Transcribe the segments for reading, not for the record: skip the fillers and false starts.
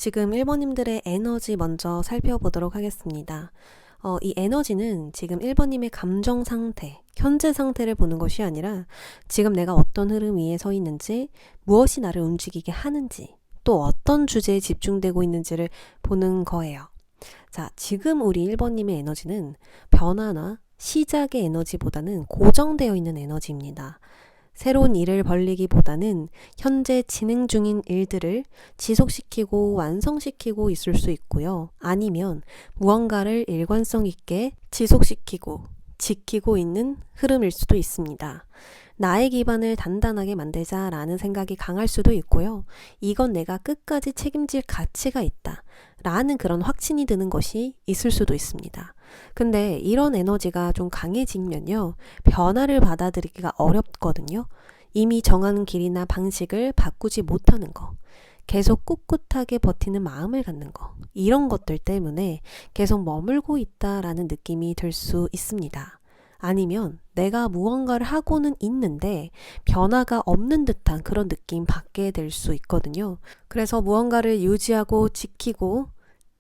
지금 1번님들의 에너지 먼저 살펴보도록 하겠습니다. 이 에너지는 지금 1번님의 감정 상태, 현재 상태를 보는 것이 아니라 지금 내가 어떤 흐름 위에 서 있는지, 무엇이 나를 움직이게 하는지, 또 어떤 주제에 집중되고 있는지를 보는 거예요. 자, 지금 우리 1번님의 에너지는 변화나 시작의 에너지보다는 고정되어 있는 에너지입니다. 새로운 일을 벌리기보다는 현재 진행 중인 일들을 지속시키고 완성시키고 있을 수 있고요. 아니면 무언가를 일관성 있게 지속시키고 지키고 있는 흐름일 수도 있습니다. 나의 기반을 단단하게 만들자라는 생각이 강할 수도 있고요. 이건 내가 끝까지 책임질 가치가 있다 라는 그런 확신이 드는 것이 있을 수도 있습니다. 근데 이런 에너지가 좀 강해지면요, 변화를 받아들이기가 어렵거든요. 이미 정한 길이나 방식을 바꾸지 못하는 거, 계속 꿋꿋하게 버티는 마음을 갖는 거, 이런 것들 때문에 계속 머물고 있다라는 느낌이 들 수 있습니다. 아니면 내가 무언가를 하고는 있는데 변화가 없는 듯한 그런 느낌 받게 될 수 있거든요. 그래서 무언가를 유지하고 지키고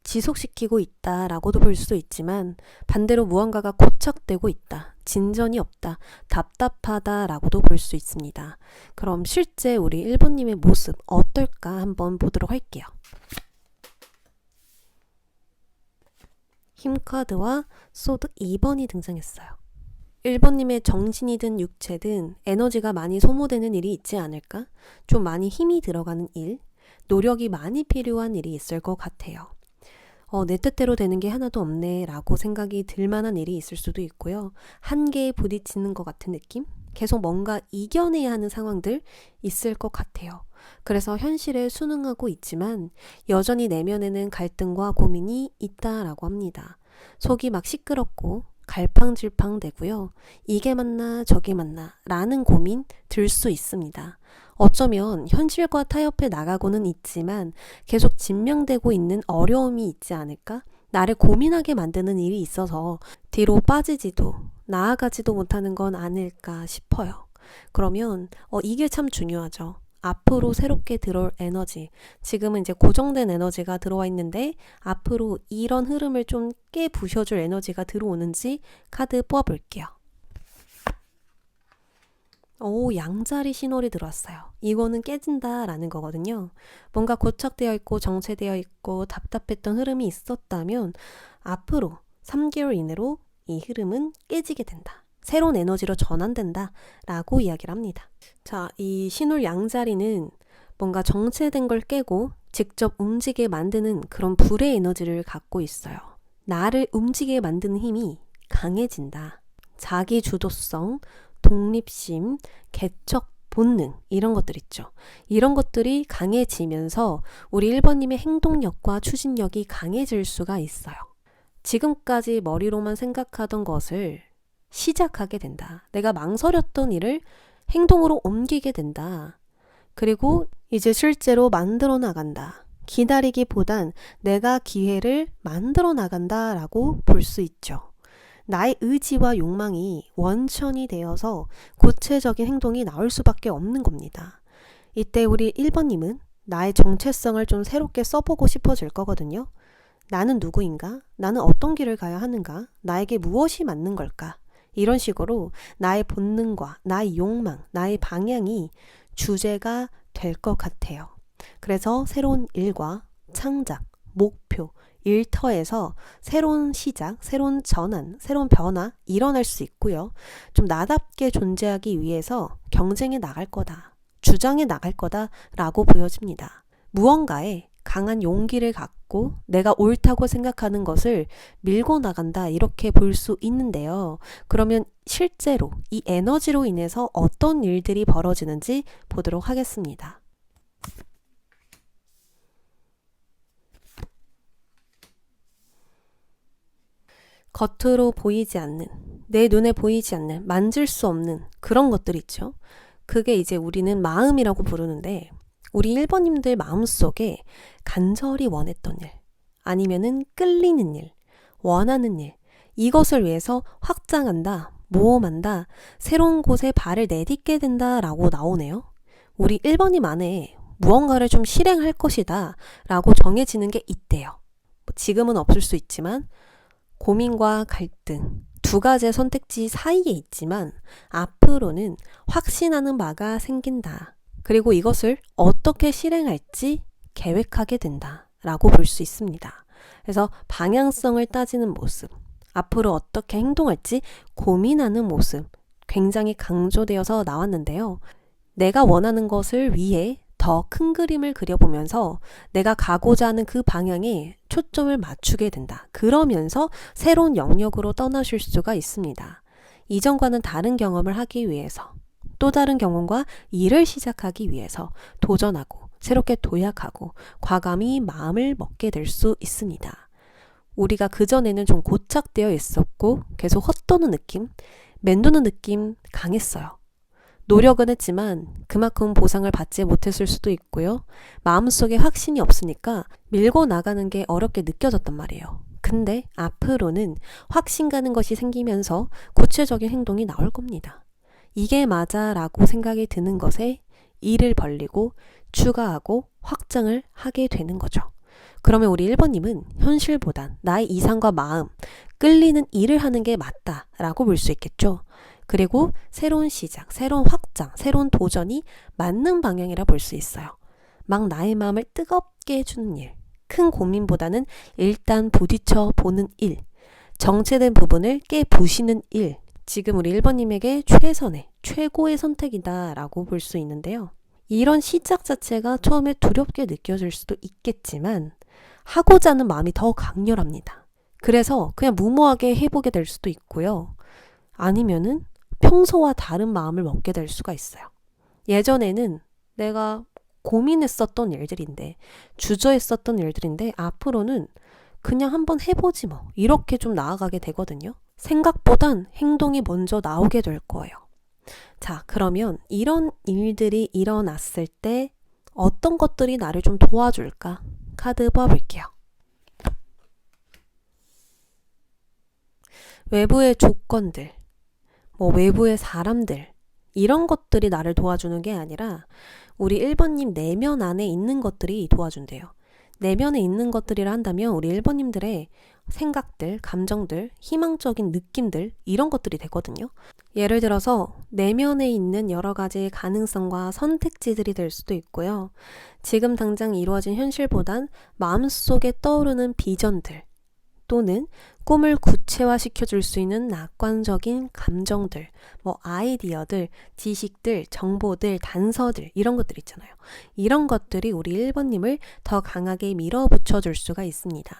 지속시키고 있다라고도 볼 수 있지만, 반대로 무언가가 고착되고 있다, 진전이 없다, 답답하다라고도 볼 수 있습니다. 그럼 실제 우리 1번님의 모습 어떨까 한번 보도록 할게요. 힘카드와 소드 2번이 등장했어요. 1번님의 정신이든 육체든 에너지가 많이 소모되는 일이 있지 않을까? 좀 많이 힘이 들어가는 일, 노력이 많이 필요한 일이 있을 것 같아요. 내 뜻대로 되는 게 하나도 없네 라고 생각이 들 만한 일이 있을 수도 있고요. 한계에 부딪히는 것 같은 느낌? 계속 뭔가 이겨내야 하는 상황들 있을 것 같아요. 그래서 현실에 순응하고 있지만 여전히 내면에는 갈등과 고민이 있다라고 합니다. 속이 막 시끄럽고 갈팡질팡 되고요. 이게 맞나 저게 맞나 라는 고민 들 수 있습니다. 어쩌면 현실과 타협해 나가고는 있지만 계속 진명되고 있는 어려움이 있지 않을까? 나를 고민하게 만드는 일이 있어서 뒤로 빠지지도 나아가지도 못하는 건 아닐까 싶어요. 그러면 이게 참 중요하죠. 앞으로 새롭게 들어올 에너지, 지금은 이제 고정된 에너지가 들어와 있는데 앞으로 이런 흐름을 좀 깨부셔줄 에너지가 들어오는지 카드 뽑아볼게요. 오, 양자리 신호를 들어왔어요. 이거는 깨진다라는 거거든요. 뭔가 고착되어 있고 정체되어 있고 답답했던 흐름이 있었다면 앞으로 3개월 이내로 이 흐름은 깨지게 된다, 새로운 에너지로 전환된다 라고 이야기를 합니다. 자, 이 신호 양자리는 뭔가 정체된 걸 깨고 직접 움직이게 만드는 그런 불의 에너지를 갖고 있어요. 나를 움직이게 만드는 힘이 강해진다. 자기 주도성, 독립심, 개척 본능, 이런 것들 있죠. 이런 것들이 강해지면서 우리 1번님의 행동력과 추진력이 강해질 수가 있어요. 지금까지 머리로만 생각하던 것을 시작하게 된다. 내가 망설였던 일을 행동으로 옮기게 된다. 그리고 이제 실제로 만들어 나간다. 기다리기보단 내가 기회를 만들어 나간다라고 볼 수 있죠. 나의 의지와 욕망이 원천이 되어서 구체적인 행동이 나올 수밖에 없는 겁니다. 이때 우리 1번님은 나의 정체성을 좀 새롭게 써보고 싶어질 거거든요. 나는 누구인가? 나는 어떤 길을 가야 하는가? 나에게 무엇이 맞는 걸까? 이런 식으로 나의 본능과 나의 욕망, 나의 방향이 주제가 될 것 같아요. 그래서 새로운 일과 창작, 목표, 일터에서 새로운 시작, 새로운 전환, 새로운 변화 일어날 수 있고요. 좀 나답게 존재하기 위해서 경쟁에 나갈 거다, 주장에 나갈 거다 라고 보여집니다. 무언가에 강한 용기를 갖고 내가 옳다고 생각하는 것을 밀고 나간다, 이렇게 볼 수 있는데요. 그러면 실제로 이 에너지로 인해서 어떤 일들이 벌어지는지 보도록 하겠습니다. 겉으로 보이지 않는, 내 눈에 보이지 않는, 만질 수 없는 그런 것들 있죠. 그게 이제 우리는 마음이라고 부르는데, 우리 1번님들 마음속에 간절히 원했던 일, 아니면은 끌리는 일, 원하는 일, 이것을 위해서 확장한다, 모험한다, 새로운 곳에 발을 내딛게 된다라고 나오네요. 우리 1번님 안에 무언가를 좀 실행할 것이다 라고 정해지는 게 있대요. 지금은 없을 수 있지만 고민과 갈등, 두 가지의 선택지 사이에 있지만 앞으로는 확신하는 바가 생긴다. 그리고 이것을 어떻게 실행할지 계획하게 된다 라고 볼 수 있습니다. 그래서 방향성을 따지는 모습, 앞으로 어떻게 행동할지 고민하는 모습 굉장히 강조되어서 나왔는데요. 내가 원하는 것을 위해 더 큰 그림을 그려보면서 내가 가고자 하는 그 방향에 초점을 맞추게 된다. 그러면서 새로운 영역으로 떠나실 수가 있습니다. 이전과는 다른 경험을 하기 위해서, 또 다른 경험과 일을 시작하기 위해서 도전하고 새롭게 도약하고 과감히 마음을 먹게 될 수 있습니다. 우리가 그전에는 좀 고착되어 있었고 계속 헛도는 느낌, 맴도는 느낌 강했어요. 노력은 했지만 그만큼 보상을 받지 못했을 수도 있고요. 마음속에 확신이 없으니까 밀고 나가는 게 어렵게 느껴졌단 말이에요. 근데 앞으로는 확신 가는 것이 생기면서 구체적인 행동이 나올 겁니다. 이게 맞아 라고 생각이 드는 것에 일을 벌리고 추가하고 확장을 하게 되는 거죠. 그러면 우리 1번님은 현실보단 나의 이상과 마음, 끌리는 일을 하는 게 맞다 라고 볼 수 있겠죠. 그리고 새로운 시작, 새로운 확장, 새로운 도전이 맞는 방향이라 볼 수 있어요. 막 나의 마음을 뜨겁게 해주는 일, 큰 고민보다는 일단 부딪혀 보는 일, 정체된 부분을 깨부시는 일, 지금 우리 1번님에게 최선의, 최고의 선택이다 라고 볼 수 있는데요. 이런 시작 자체가 처음에 두렵게 느껴질 수도 있겠지만 하고자 하는 마음이 더 강렬합니다. 그래서 그냥 무모하게 해보게 될 수도 있고요. 아니면은 평소와 다른 마음을 먹게 될 수가 있어요. 예전에는 내가 고민했었던 일들인데, 주저했었던 일들인데 앞으로는 그냥 한번 해보지 뭐 이렇게 좀 나아가게 되거든요. 생각보단 행동이 먼저 나오게 될 거예요. 자, 그러면 이런 일들이 일어났을 때 어떤 것들이 나를 좀 도와줄까? 카드 뽑아볼게요. 외부의 조건들, 외부의 사람들, 이런 것들이 나를 도와주는 게 아니라 우리 1번님 내면 안에 있는 것들이 도와준대요. 내면에 있는 것들이라 한다면 우리 1번님들의 생각들, 감정들, 희망적인 느낌들, 이런 것들이 되거든요. 예를 들어서 내면에 있는 여러 가지 가능성과 선택지들이 될 수도 있고요. 지금 당장 이루어진 현실보단 마음속에 떠오르는 비전들, 또는 꿈을 구체화시켜 줄 수 있는 낙관적인 감정들, 아이디어들, 지식들, 정보들, 단서들, 이런 것들 있잖아요. 이런 것들이 우리 1번님을 더 강하게 밀어붙여 줄 수가 있습니다.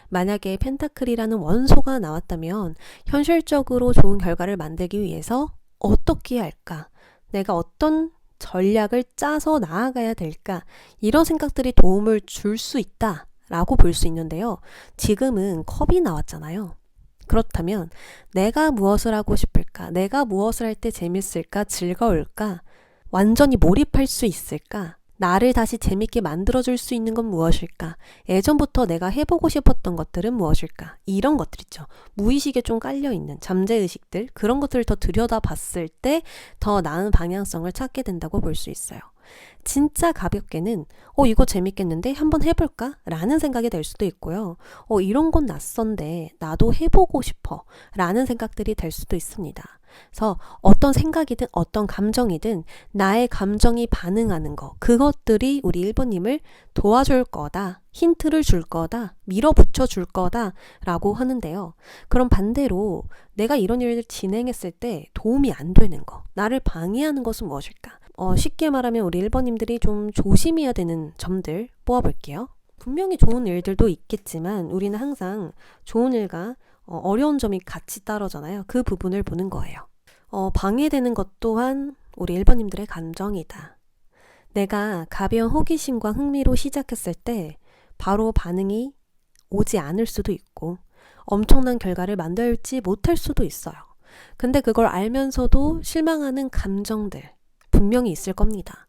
만약에 펜타클이라는 원소가 나왔다면 현실적으로 좋은 결과를 만들기 위해서 어떻게 할까? 내가 어떤 전략을 짜서 나아가야 될까? 이런 생각들이 도움을 줄 수 있다 라고 볼 수 있는데요. 지금은 컵이 나왔잖아요. 그렇다면 내가 무엇을 하고 싶을까? 내가 무엇을 할 때 재밌을까? 즐거울까? 완전히 몰입할 수 있을까? 나를 다시 재밌게 만들어줄 수 있는 건 무엇일까? 예전부터 내가 해보고 싶었던 것들은 무엇일까? 이런 것들 있죠. 무의식에 좀 깔려있는 잠재의식들, 그런 것들을 더 들여다봤을 때 더 나은 방향성을 찾게 된다고 볼 수 있어요. 진짜 가볍게는 이거 재밌겠는데 한번 해볼까? 라는 생각이 될 수도 있고요. 이런 건 낯선데 나도 해보고 싶어 라는 생각들이 될 수도 있습니다. 그래서 어떤 생각이든 어떤 감정이든 나의 감정이 반응하는 거, 그것들이 우리 1번님을 도와줄 거다, 힌트를 줄 거다, 밀어붙여 줄 거다 라고 하는데요. 그럼 반대로 내가 이런 일을 진행했을 때 도움이 안 되는 거, 나를 방해하는 것은 무엇일까? 쉽게 말하면 우리 1번님들이 좀 조심해야 되는 점들 뽑아볼게요. 분명히 좋은 일들도 있겠지만 우리는 항상 좋은 일과 어려운 점이 같이 따르잖아요. 그 부분을 보는 거예요. 방해되는 것 또한 우리 1번님들의 감정이다. 내가 가벼운 호기심과 흥미로 시작했을 때 바로 반응이 오지 않을 수도 있고 엄청난 결과를 만들지 못할 수도 있어요. 근데 그걸 알면서도 실망하는 감정들 분명히 있을 겁니다.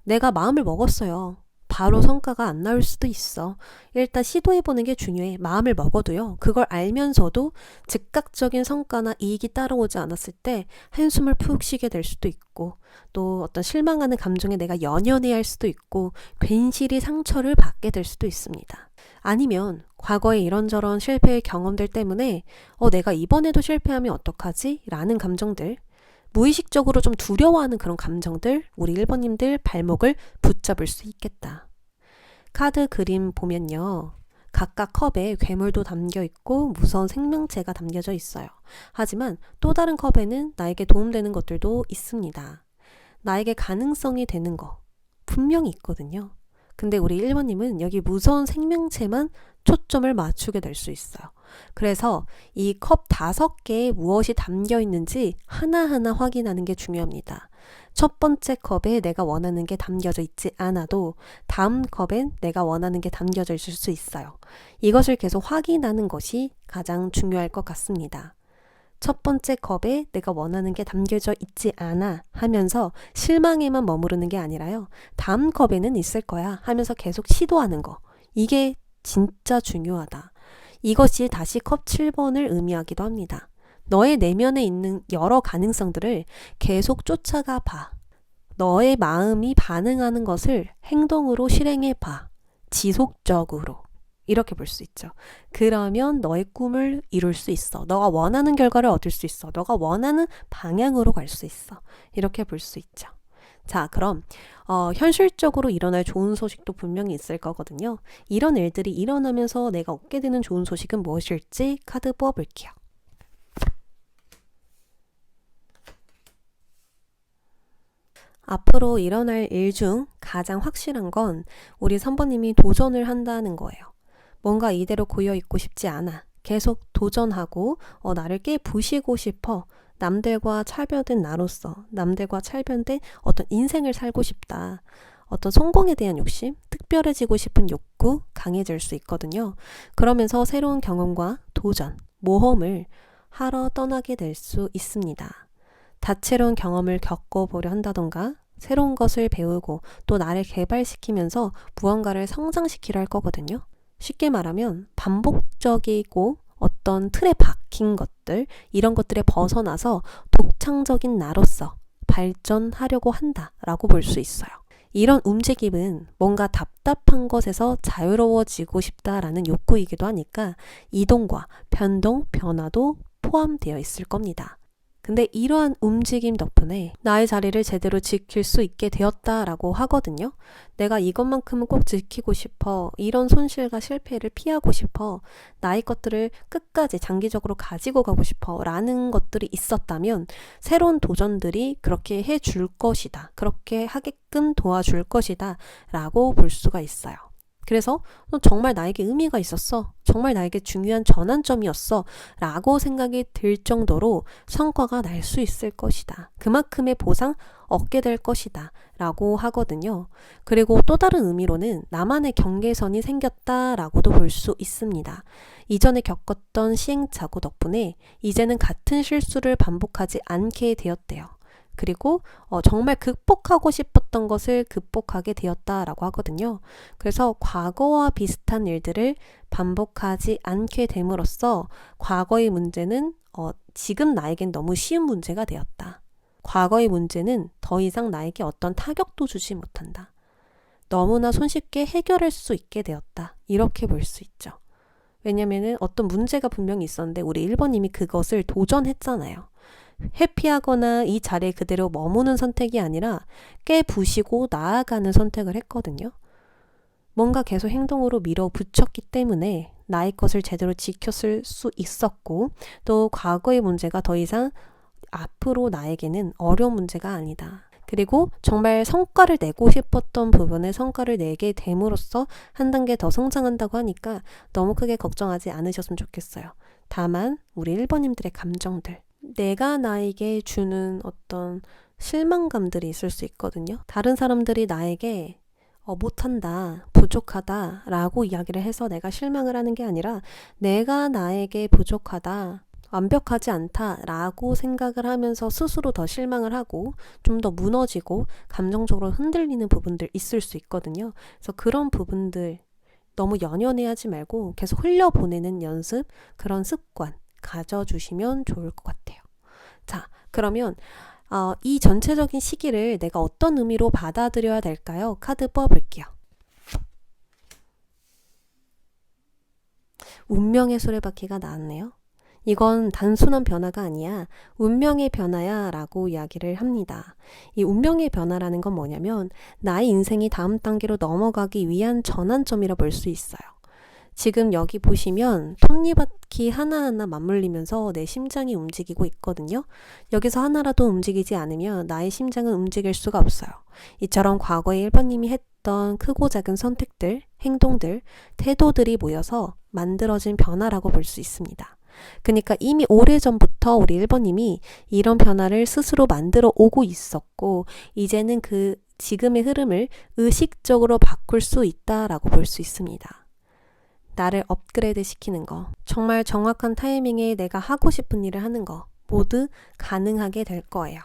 내가 마음을 먹었어요. 바로 성과가 안 나올 수도 있어. 일단 시도해보는 게 중요해. 마음을 먹어도요. 그걸 알면서도 즉각적인 성과나 이익이 따라오지 않았을 때 한숨을 푹 쉬게 될 수도 있고, 또 어떤 실망하는 감정에 내가 연연해야 할 수도 있고, 괜시리 상처를 받게 될 수도 있습니다. 아니면 과거에 이런저런 실패의 경험들 때문에 내가 이번에도 실패하면 어떡하지? 라는 감정들, 무의식적으로 좀 두려워하는 그런 감정들, 우리 1번님들 발목을 붙잡을 수 있겠다. 카드 그림 보면요. 각각 컵에 괴물도 담겨 있고 무서운 생명체가 담겨져 있어요. 하지만 또 다른 컵에는 나에게 도움되는 것들도 있습니다. 나에게 가능성이 되는 거 분명히 있거든요. 근데 우리 1번님은 여기 무서운 생명체만 초점을 맞추게 될 수 있어요. 그래서 이 컵 5개에 무엇이 담겨 있는지 하나하나 확인하는 게 중요합니다. 첫 번째 컵에 내가 원하는 게 담겨져 있지 않아도 다음 컵엔 내가 원하는 게 담겨져 있을 수 있어요. 이것을 계속 확인하는 것이 가장 중요할 것 같습니다. 첫 번째 컵에 내가 원하는 게 담겨져 있지 않아 하면서 실망에만 머무르는 게 아니라요. 다음 컵에는 있을 거야 하면서 계속 시도하는 거. 이게 진짜 중요하다. 이것이 다시 컵 7번을 의미하기도 합니다. 너의 내면에 있는 여러 가능성들을 계속 쫓아가 봐. 너의 마음이 반응하는 것을 행동으로 실행해 봐. 지속적으로. 이렇게 볼 수 있죠. 그러면 너의 꿈을 이룰 수 있어. 너가 원하는 결과를 얻을 수 있어. 너가 원하는 방향으로 갈 수 있어. 이렇게 볼 수 있죠. 자, 그럼 현실적으로 일어날 좋은 소식도 분명히 있을 거거든요. 이런 일들이 일어나면서 내가 얻게 되는 좋은 소식은 무엇일지 카드 뽑아볼게요. 앞으로 일어날 일 중 가장 확실한 건 우리 3번님이 도전을 한다는 거예요. 뭔가 이대로 고여있고 싶지 않아. 계속 도전하고 나를 깨부시고 싶어. 남들과 차별된 나로서 남들과 차별된 어떤 인생을 살고 싶다. 어떤 성공에 대한 욕심, 특별해지고 싶은 욕구 강해질 수 있거든요. 그러면서 새로운 경험과 도전, 모험을 하러 떠나게 될 수 있습니다. 다채로운 경험을 겪어보려 한다던가 새로운 것을 배우고 또 나를 개발시키면서 무언가를 성장시키려 할 거거든요. 쉽게 말하면 반복적이고 어떤 틀에 박힌 것들, 이런 것들에 벗어나서 독창적인 나로서 발전하려고 한다라고 볼 수 있어요. 이런 움직임은 뭔가 답답한 것에서 자유로워지고 싶다라는 욕구이기도 하니까 이동과 변동, 변화도 포함되어 있을 겁니다. 근데 이러한 움직임 덕분에 나의 자리를 제대로 지킬 수 있게 되었다라고 하거든요. 내가 이것만큼은 꼭 지키고 싶어. 이런 손실과 실패를 피하고 싶어. 나의 것들을 끝까지 장기적으로 가지고 가고 싶어. 라는 것들이 있었다면 새로운 도전들이 그렇게 해줄 것이다. 그렇게 하게끔 도와줄 것이다. 라고 볼 수가 있어요. 그래서 정말 나에게 의미가 있었어. 정말 나에게 중요한 전환점이었어. 라고 생각이 들 정도로 성과가 날 수 있을 것이다. 그만큼의 보상 얻게 될 것이다. 라고 하거든요. 그리고 또 다른 의미로는 나만의 경계선이 생겼다라고도 볼 수 있습니다. 이전에 겪었던 시행착오 덕분에 이제는 같은 실수를 반복하지 않게 되었대요. 그리고 정말 극복하고 싶었던 것을 극복하게 되었다라고 하거든요. 그래서 과거와 비슷한 일들을 반복하지 않게 됨으로써 과거의 문제는 지금 나에겐 너무 쉬운 문제가 되었다. 과거의 문제는 더 이상 나에게 어떤 타격도 주지 못한다. 너무나 손쉽게 해결할 수 있게 되었다. 이렇게 볼 수 있죠. 왜냐면은 어떤 문제가 분명히 있었는데 우리 1번님이 그것을 도전했잖아요. 회피하거나 이 자리에 그대로 머무는 선택이 아니라 깨부시고 나아가는 선택을 했거든요. 뭔가 계속 행동으로 밀어붙였기 때문에 나의 것을 제대로 지켰을 수 있었고 또 과거의 문제가 더 이상 앞으로 나에게는 어려운 문제가 아니다. 그리고 정말 성과를 내고 싶었던 부분에 성과를 내게 됨으로써 한 단계 더 성장한다고 하니까 너무 크게 걱정하지 않으셨으면 좋겠어요. 다만 우리 1번님들의 감정들, 내가 나에게 주는 어떤 실망감들이 있을 수 있거든요. 다른 사람들이 나에게 못한다, 부족하다 라고 이야기를 해서 내가 실망을 하는 게 아니라 내가 나에게 부족하다, 완벽하지 않다라고 생각을 하면서 스스로 더 실망을 하고 좀 더 무너지고 감정적으로 흔들리는 부분들 있을 수 있거든요. 그래서 그런 부분들 너무 연연해하지 말고 계속 흘려보내는 연습, 그런 습관 가져주시면 좋을 것 같아요. 자, 그러면 이 전체적인 시기를 내가 어떤 의미로 받아들여야 될까요? 카드 뽑아볼게요. 운명의 수레바퀴가 나왔네요. 이건 단순한 변화가 아니야. 운명의 변화야 라고 이야기를 합니다. 이 운명의 변화라는 건 뭐냐면 나의 인생이 다음 단계로 넘어가기 위한 전환점이라 볼 수 있어요. 지금 여기 보시면 톱니바퀴 하나하나 맞물리면서 내 심장이 움직이고 있거든요. 여기서 하나라도 움직이지 않으면 나의 심장은 움직일 수가 없어요. 이처럼 과거에 1번님이 했던 크고 작은 선택들, 행동들, 태도들이 모여서 만들어진 변화라고 볼 수 있습니다. 그러니까 이미 오래전부터 우리 1번님이 이런 변화를 스스로 만들어 오고 있었고 이제는 그 지금의 흐름을 의식적으로 바꿀 수 있다라고 볼 수 있습니다. 나를 업그레이드 시키는 거, 정말 정확한 타이밍에 내가 하고 싶은 일을 하는 거 모두 가능하게 될 거예요.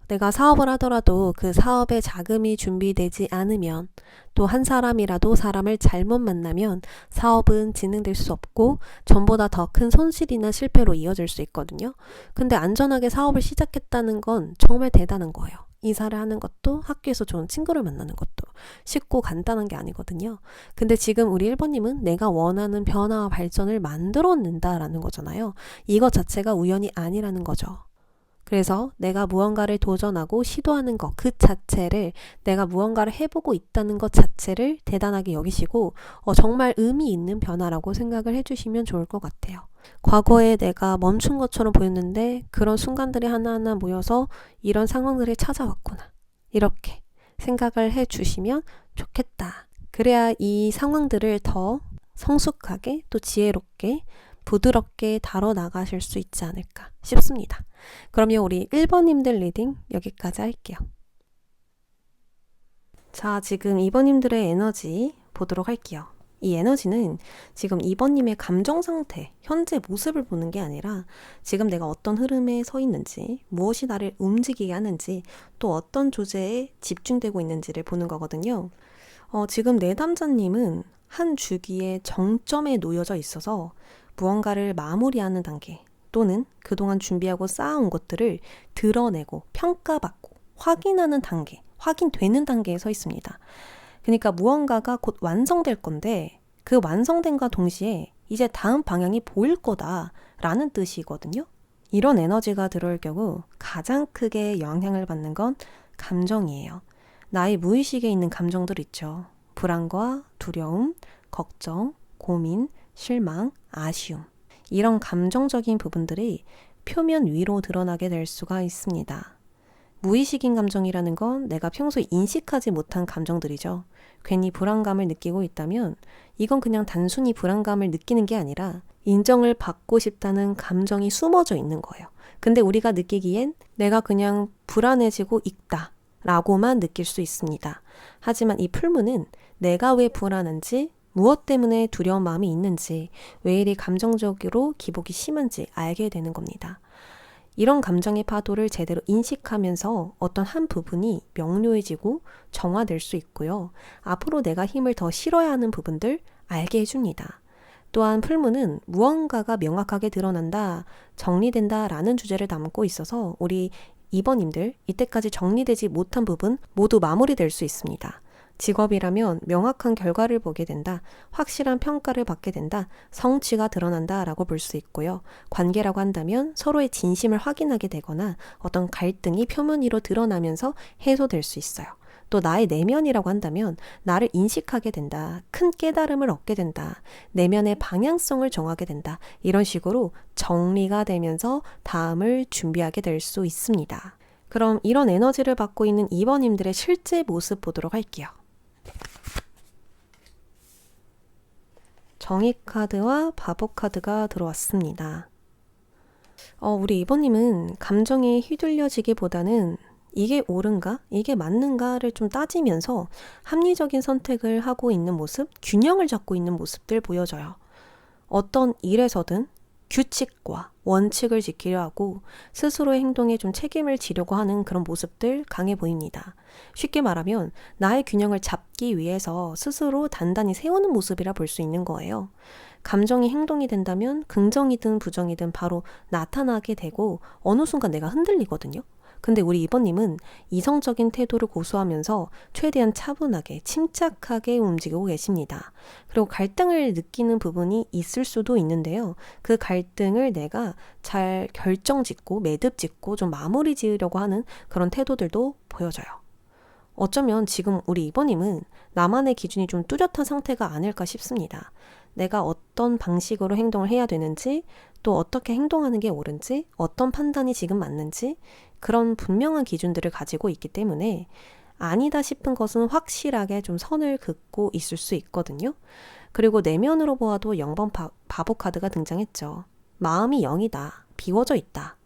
내가 사업을 하더라도 그 사업에 자금이 준비되지 않으면 또 한 사람이라도 사람을 잘못 만나면 사업은 진행될 수 없고 전보다 더 큰 손실이나 실패로 이어질 수 있거든요. 근데 안전하게 사업을 시작했다는 건 정말 대단한 거예요. 이사를 하는 것도 학교에서 좋은 친구를 만나는 것도 쉽고 간단한 게 아니거든요. 근데 지금 우리 1번님은 내가 원하는 변화와 발전을 만들어낸다라는 거잖아요. 이것 자체가 우연이 아니라는 거죠. 그래서 내가 무언가를 도전하고 시도하는 것 그 자체를 내가 무언가를 해보고 있다는 것 자체를 대단하게 여기시고 정말 의미 있는 변화라고 생각을 해주시면 좋을 것 같아요. 과거에 내가 멈춘 것처럼 보였는데 그런 순간들이 하나하나 모여서 이런 상황들이 찾아왔구나. 이렇게 생각을 해주시면 좋겠다. 그래야 이 상황들을 더 성숙하게 또 지혜롭게 부드럽게 다뤄나가실 수 있지 않을까 싶습니다. 그러면 우리 1번님들 리딩 여기까지 할게요. 자, 지금 2번님들의 에너지 보도록 할게요. 이 에너지는 지금 2번님의 감정 상태, 현재 모습을 보는 게 아니라 지금 내가 어떤 흐름에 서 있는지, 무엇이 나를 움직이게 하는지, 또 어떤 조제에 집중되고 있는지를 보는 거거든요. 지금 내담자님은 한 주기의 정점에 놓여져 있어서 무언가를 마무리하는 단계 또는 그동안 준비하고 쌓아온 것들을 드러내고 평가받고 확인하는 단계, 확인되는 단계에 서 있습니다. 그러니까 무언가가 곧 완성될 건데 그 완성됨과 동시에 이제 다음 방향이 보일 거다라는 뜻이거든요. 이런 에너지가 들어올 경우 가장 크게 영향을 받는 건 감정이에요. 나의 무의식에 있는 감정들 있죠. 불안과 두려움, 걱정, 고민, 실망, 아쉬움. 이런 감정적인 부분들이 표면 위로 드러나게 될 수가 있습니다. 무의식인 감정이라는 건 내가 평소에 인식하지 못한 감정들이죠. 괜히 불안감을 느끼고 있다면 이건 그냥 단순히 불안감을 느끼는 게 아니라 인정을 받고 싶다는 감정이 숨어져 있는 거예요. 근데 우리가 느끼기엔 내가 그냥 불안해지고 있다 라고만 느낄 수 있습니다. 하지만 이 풀문은 내가 왜 불안한지, 무엇 때문에 두려운 마음이 있는지, 왜 이리 감정적으로 기복이 심한지 알게 되는 겁니다. 이런 감정의 파도를 제대로 인식하면서 어떤 한 부분이 명료해지고 정화될 수 있고요. 앞으로 내가 힘을 더 실어야 하는 부분들 알게 해줍니다. 또한 풀문은 무언가가 명확하게 드러난다, 정리된다 라는 주제를 담고 있어서 우리 2번님들 이때까지 정리되지 못한 부분 모두 마무리될 수 있습니다. 직업이라면 명확한 결과를 보게 된다, 확실한 평가를 받게 된다, 성취가 드러난다 라고 볼 수 있고요. 관계라고 한다면 서로의 진심을 확인하게 되거나 어떤 갈등이 표면 위로 드러나면서 해소될 수 있어요. 또 나의 내면이라고 한다면 나를 인식하게 된다, 큰 깨달음을 얻게 된다, 내면의 방향성을 정하게 된다, 이런 식으로 정리가 되면서 다음을 준비하게 될 수 있습니다. 그럼 이런 에너지를 받고 있는 2번님들의 실제 모습 보도록 할게요. 정의 카드와 바보 카드가 들어왔습니다. 우리 2번님은 감정에 휘둘려지기보다는 이게 옳은가? 이게 맞는가를 좀 따지면서 합리적인 선택을 하고 있는 모습, 균형을 잡고 있는 모습들 보여져요. 어떤 일에서든 규칙과 원칙을 지키려 하고 스스로의 행동에 좀 책임을 지려고 하는 그런 모습들 강해 보입니다. 쉽게 말하면 나의 균형을 잡기 위해서 스스로 단단히 세우는 모습이라 볼 수 있는 거예요. 감정이 행동이 된다면 긍정이든 부정이든 바로 나타나게 되고 어느 순간 내가 흔들리거든요. 근데 우리 이번님은 이성적인 태도를 고수하면서 최대한 차분하게 침착하게 움직이고 계십니다. 그리고 갈등을 느끼는 부분이 있을 수도 있는데요. 그 갈등을 내가 잘 결정짓고 매듭짓고 좀 마무리 지으려고 하는 그런 태도들도 보여져요. 어쩌면 지금 우리 이번님은 나만의 기준이 좀 뚜렷한 상태가 아닐까 싶습니다. 내가 어떤 방식으로 행동을 해야 되는지, 또 어떻게 행동하는 게 옳은지, 어떤 판단이 지금 맞는지 그런 분명한 기준들을 가지고 있기 때문에 아니다 싶은 것은 확실하게 좀 선을 긋고 있을 수 있거든요. 그리고 내면으로 보아도 0번 바보 카드가 등장했죠. 마음이 0이다, 비워져 있다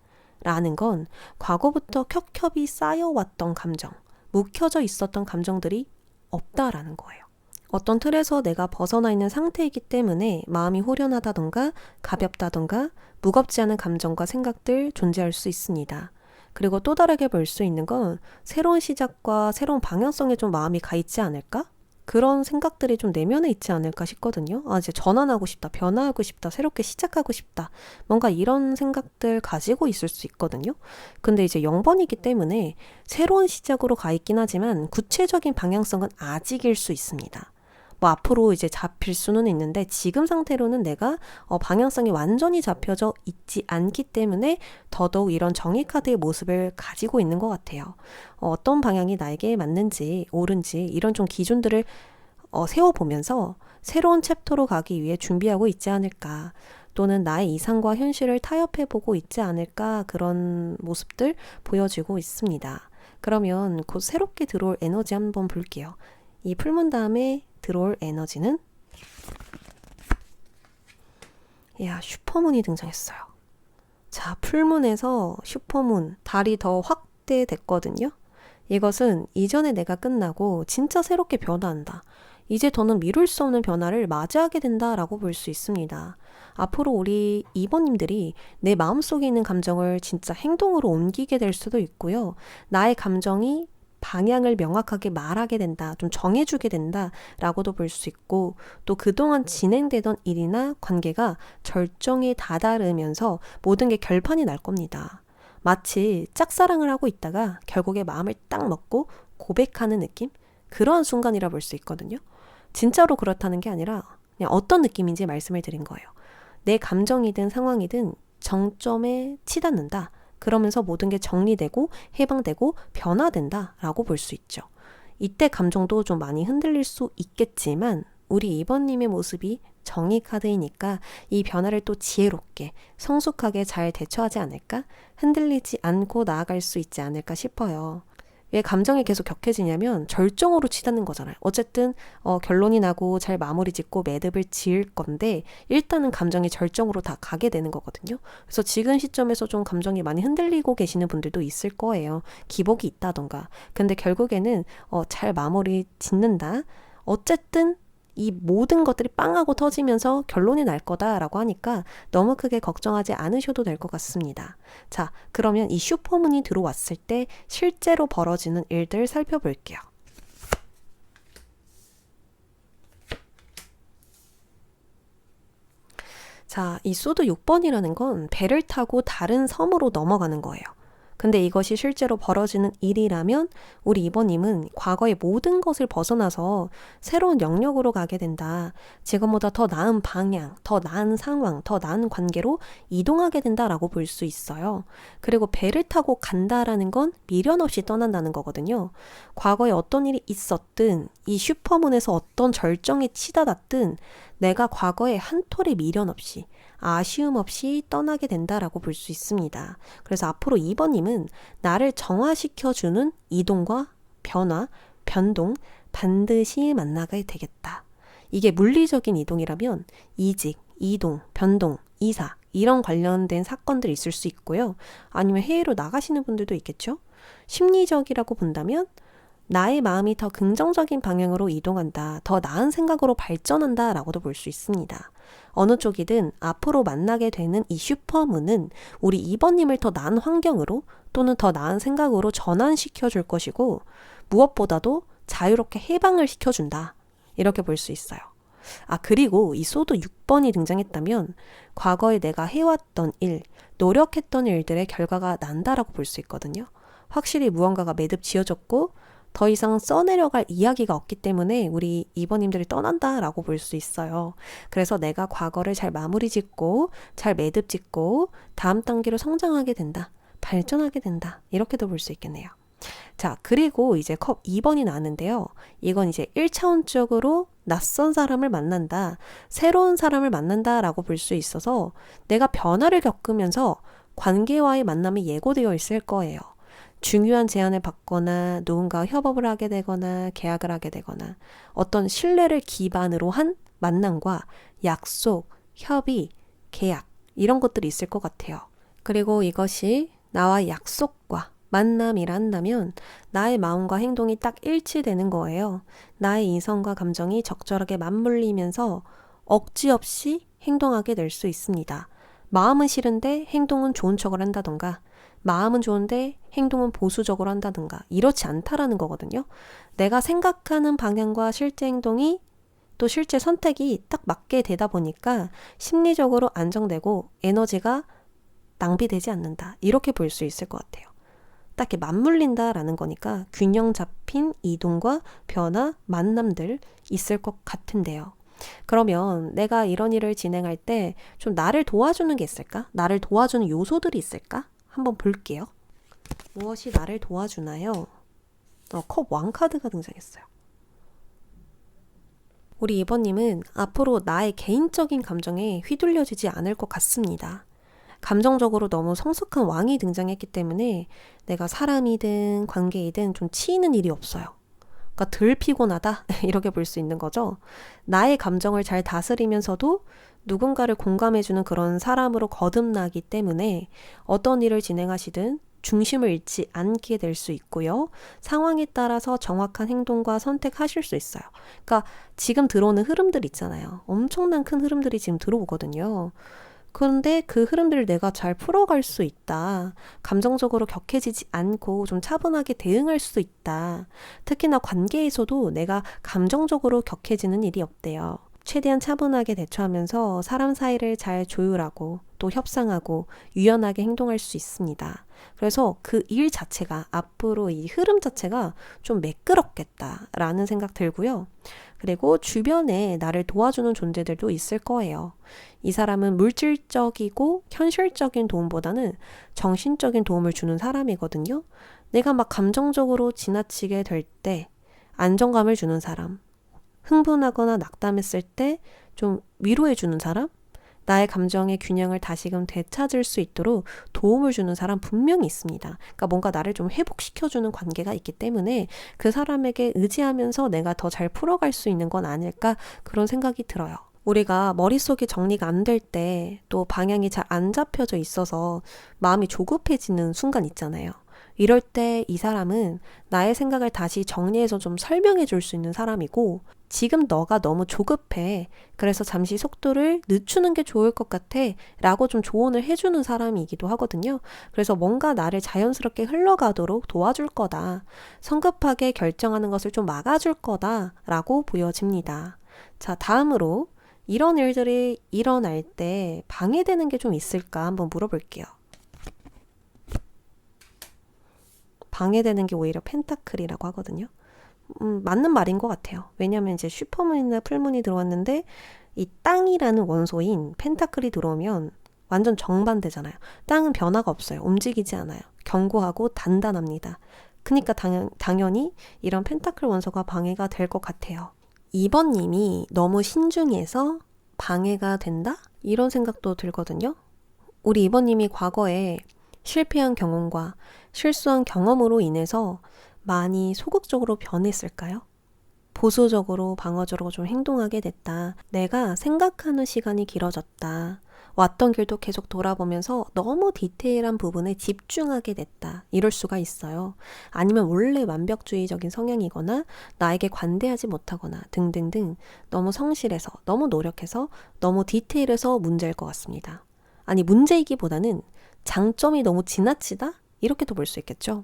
라는 건 과거부터 켜켜이 쌓여왔던 감정, 묵혀져 있었던 감정들이 없다라는 거예요. 어떤 틀에서 내가 벗어나 있는 상태이기 때문에 마음이 후련하다던가 가볍다던가 무겁지 않은 감정과 생각들 존재할 수 있습니다. 그리고 또 다르게 볼 수 있는 건 새로운 시작과 새로운 방향성에 좀 마음이 가 있지 않을까? 그런 생각들이 좀 내면에 있지 않을까 싶거든요. 이제 전환하고 싶다, 변화하고 싶다, 새롭게 시작하고 싶다. 뭔가 이런 생각들 가지고 있을 수 있거든요. 근데 이제 0번이기 때문에 새로운 시작으로 가 있긴 하지만 구체적인 방향성은 아직일 수 있습니다. 앞으로 이제 잡힐 수는 있는데 지금 상태로는 내가 방향성이 완전히 잡혀져 있지 않기 때문에 더더욱 이런 정의 카드의 모습을 가지고 있는 것 같아요. 어떤 방향이 나에게 맞는지 옳은지 이런 좀 기준들을 세워보면서 새로운 챕터로 가기 위해 준비하고 있지 않을까, 또는 나의 이상과 현실을 타협해보고 있지 않을까, 그런 모습들 보여지고 있습니다. 그러면 곧 새롭게 들어올 에너지 한번 볼게요. 이 풀문 다음에 들어올 에너지는 슈퍼문이 등장했어요. 자, 풀문에서 슈퍼문, 달이 더 확대됐거든요. 이것은 이전에 내가 끝나고 진짜 새롭게 변화한다. 이제 더는 미룰 수 없는 변화를 맞이하게 된다라고 볼 수 있습니다. 앞으로 우리 2번님들이 내 마음속에 있는 감정을 진짜 행동으로 옮기게 될 수도 있고요. 나의 감정이 방향을 명확하게 말하게 된다, 좀 정해주게 된다라고도 볼 수 있고, 또 그동안 진행되던 일이나 관계가 절정에 다다르면서 모든 게 결판이 날 겁니다. 마치 짝사랑을 하고 있다가 결국에 마음을 딱 먹고 고백하는 느낌? 그러한 순간이라 볼 수 있거든요. 진짜로 그렇다는 게 아니라 그냥 어떤 느낌인지 말씀을 드린 거예요. 내 감정이든 상황이든 정점에 치닫는다. 그러면서 모든 게 정리되고 해방되고 변화된다라고 볼 수 있죠. 이때 감정도 좀 많이 흔들릴 수 있겠지만 우리 2번님의 모습이 정의 카드이니까 이 변화를 또 지혜롭게 성숙하게 잘 대처하지 않을까? 흔들리지 않고 나아갈 수 있지 않을까 싶어요. 왜 감정이 계속 격해지냐면 절정으로 치닫는 거잖아요. 어쨌든 결론이 나고 잘 마무리 짓고 매듭을 지을 건데 일단은 감정이 절정으로 다 가게 되는 거거든요. 그래서 지금 시점에서 좀 감정이 많이 흔들리고 계시는 분들도 있을 거예요. 기복이 있다던가. 근데 결국에는 잘 마무리 짓는다. 어쨌든 이 모든 것들이 빵하고 터지면서 결론이 날 거다라고 하니까 너무 크게 걱정하지 않으셔도 될 것 같습니다. 자, 그러면 이 슈퍼문이 들어왔을 때 실제로 벌어지는 일들 살펴볼게요. 자, 이 소드 6번이라는 건 배를 타고 다른 섬으로 넘어가는 거예요. 근데 이것이 실제로 벌어지는 일이라면 우리 2번님은 과거의 모든 것을 벗어나서 새로운 영역으로 가게 된다. 지금보다 더 나은 방향, 더 나은 상황, 더 나은 관계로 이동하게 된다라고 볼 수 있어요. 그리고 배를 타고 간다라는 건 미련 없이 떠난다는 거거든요. 과거에 어떤 일이 있었든 이 슈퍼문에서 어떤 절정에 치닫았든 내가 과거에 한 톨의 미련 없이 아쉬움 없이 떠나게 된다라고 볼 수 있습니다. 그래서 앞으로 2번님은 나를 정화시켜주는 이동과 변화, 변동 반드시 만나게 되겠다. 이게 물리적인 이동이라면 이직, 이동, 변동, 이사 이런 관련된 사건들이 있을 수 있고요. 아니면 해외로 나가시는 분들도 있겠죠. 심리적이라고 본다면 나의 마음이 더 긍정적인 방향으로 이동한다, 더 나은 생각으로 발전한다 라고도 볼 수 있습니다. 어느 쪽이든 앞으로 만나게 되는 이 슈퍼문은 우리 2번님을 더 나은 환경으로 또는 더 나은 생각으로 전환시켜 줄 것이고, 무엇보다도 자유롭게 해방을 시켜준다, 이렇게 볼 수 있어요. 그리고 이 소드 6번이 등장했다면 과거에 내가 해왔던 일, 노력했던 일들의 결과가 난다라고 볼 수 있거든요. 확실히 무언가가 매듭 지어졌고 더 이상 써내려갈 이야기가 없기 때문에 우리 2번님들이 떠난다라고 볼 수 있어요. 그래서 내가 과거를 잘 마무리 짓고 잘 매듭 짓고 다음 단계로 성장하게 된다, 발전하게 된다, 이렇게도 볼 수 있겠네요. 자, 그리고 이제 컵 2번이 나왔는데요. 이건 이제 1차원적으로 낯선 사람을 만난다, 새로운 사람을 만난다 라고 볼 수 있어서 내가 변화를 겪으면서 관계와의 만남이 예고되어 있을 거예요. 중요한 제안을 받거나 누군가와 협업을 하게 되거나 계약을 하게 되거나 어떤 신뢰를 기반으로 한 만남과 약속, 협의, 계약, 이런 것들이 있을 것 같아요. 그리고 이것이 나와 약속과 만남이라 한다면 나의 마음과 행동이 딱 일치되는 거예요. 나의 이성과 감정이 적절하게 맞물리면서 억지 없이 행동하게 될 수 있습니다. 마음은 싫은데 행동은 좋은 척을 한다던가, 마음은 좋은데 행동은 보수적으로 한다든가, 이렇지 않다라는 거거든요. 내가 생각하는 방향과 실제 행동이 또 실제 선택이 딱 맞게 되다 보니까 심리적으로 안정되고 에너지가 낭비되지 않는다, 이렇게 볼 수 있을 것 같아요. 딱 이렇게 맞물린다라는 거니까 균형 잡힌 이동과 변화, 만남들 있을 것 같은데요. 그러면 내가 이런 일을 진행할 때 좀 나를 도와주는 게 있을까? 나를 도와주는 요소들이 있을까? 한번 볼게요. 무엇이 나를 도와주나요? 컵 왕카드가 등장했어요. 우리 2번님은 앞으로 나의 개인적인 감정에 휘둘려지지 않을 것 같습니다. 감정적으로 너무 성숙한 왕이 등장했기 때문에 내가 사람이든 관계이든 좀 치이는 일이 없어요. 그러니까 덜 피곤하다, 이렇게 볼 수 있는 거죠. 나의 감정을 잘 다스리면서도 누군가를 공감해주는 그런 사람으로 거듭나기 때문에 어떤 일을 진행하시든 중심을 잃지 않게 될 수 있고요. 상황에 따라서 정확한 행동과 선택하실 수 있어요. 그러니까 지금 들어오는 흐름들 있잖아요. 엄청난 큰 흐름들이 지금 들어오거든요. 그런데 그 흐름들을 내가 잘 풀어갈 수 있다. 감정적으로 격해지지 않고 좀 차분하게 대응할 수 있다. 특히나 관계에서도 내가 감정적으로 격해지는 일이 없대요. 최대한 차분하게 대처하면서 사람 사이를 잘 조율하고 또 협상하고 유연하게 행동할 수 있습니다. 그래서 그 일 자체가, 앞으로 이 흐름 자체가 좀 매끄럽겠다라는 생각 들고요. 그리고 주변에 나를 도와주는 존재들도 있을 거예요. 이 사람은 물질적이고 현실적인 도움보다는 정신적인 도움을 주는 사람이거든요. 내가 막 감정적으로 지나치게 될 때 안정감을 주는 사람, 흥분하거나 낙담했을 때 좀 위로해주는 사람, 나의 감정의 균형을 다시금 되찾을 수 있도록 도움을 주는 사람 분명히 있습니다. 그러니까 뭔가 나를 좀 회복시켜주는 관계가 있기 때문에 그 사람에게 의지하면서 내가 더 잘 풀어갈 수 있는 건 아닐까, 그런 생각이 들어요. 우리가 머릿속이 정리가 안 될 때, 또 방향이 잘 안 잡혀져 있어서 마음이 조급해지는 순간 있잖아요. 이럴 때 이 사람은 나의 생각을 다시 정리해서 좀 설명해 줄 수 있는 사람이고, 지금 너가 너무 조급해, 그래서 잠시 속도를 늦추는 게 좋을 것 같아 라고 좀 조언을 해주는 사람이기도 하거든요. 그래서 뭔가 나를 자연스럽게 흘러가도록 도와줄 거다, 성급하게 결정하는 것을 좀 막아줄 거다 라고 보여집니다. 자, 다음으로 이런 일들이 일어날 때 방해되는 게 좀 있을까 한번 물어볼게요. 방해되는 게 오히려 펜타클이라고 하거든요. 맞는 말인 것 같아요. 왜냐면 이제 슈퍼문이나 풀문이 들어왔는데 이 땅이라는 원소인 펜타클이 들어오면 완전 정반대잖아요. 땅은 변화가 없어요. 움직이지 않아요. 견고하고 단단합니다. 그러니까 당연히 이런 펜타클 원소가 방해가 될 것 같아요. 2번님이 너무 신중해서 방해가 된다? 이런 생각도 들거든요. 우리 2번님이 과거에 실패한 경험과 실수한 경험으로 인해서 많이 소극적으로 변했을까요? 보수적으로 방어적으로 좀 행동하게 됐다. 내가 생각하는 시간이 길어졌다. 왔던 길도 계속 돌아보면서 너무 디테일한 부분에 집중하게 됐다. 이럴 수가 있어요. 아니면 원래 완벽주의적인 성향이거나 나에게 관대하지 못하거나 등등등 너무 성실해서 너무 노력해서 너무 디테일해서 문제일 것 같습니다. 아니 문제이기보다는 장점이 너무 지나치다? 이렇게도 볼 수 있겠죠.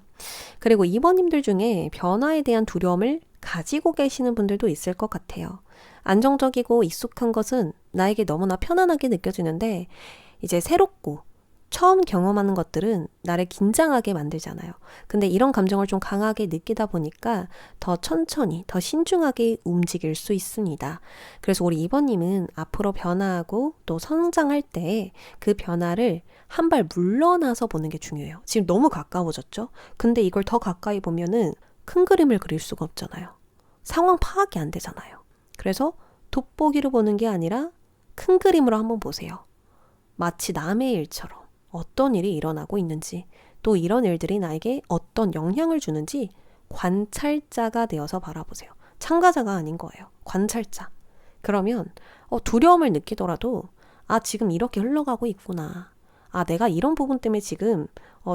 그리고 2번님들 중에 변화에 대한 두려움을 가지고 계시는 분들도 있을 것 같아요. 안정적이고 익숙한 것은 나에게 너무나 편안하게 느껴지는데 이제 새롭고 처음 경험하는 것들은 나를 긴장하게 만들잖아요. 근데 이런 감정을 좀 강하게 느끼다 보니까 더 천천히, 더 신중하게 움직일 수 있습니다. 그래서 우리 2번님은 앞으로 변화하고 또 성장할 때 그 변화를 한 발 물러나서 보는 게 중요해요. 지금 너무 가까워졌죠? 근데 이걸 더 가까이 보면은 큰 그림을 그릴 수가 없잖아요. 상황 파악이 안 되잖아요. 그래서 돋보기로 보는 게 아니라 큰 그림으로 한번 보세요. 마치 남의 일처럼 어떤 일이 일어나고 있는지, 또 이런 일들이 나에게 어떤 영향을 주는지 관찰자가 되어서 바라보세요. 참가자가 아닌 거예요. 관찰자. 그러면 두려움을 느끼더라도 지금 이렇게 흘러가고 있구나. 내가 이런 부분 때문에 지금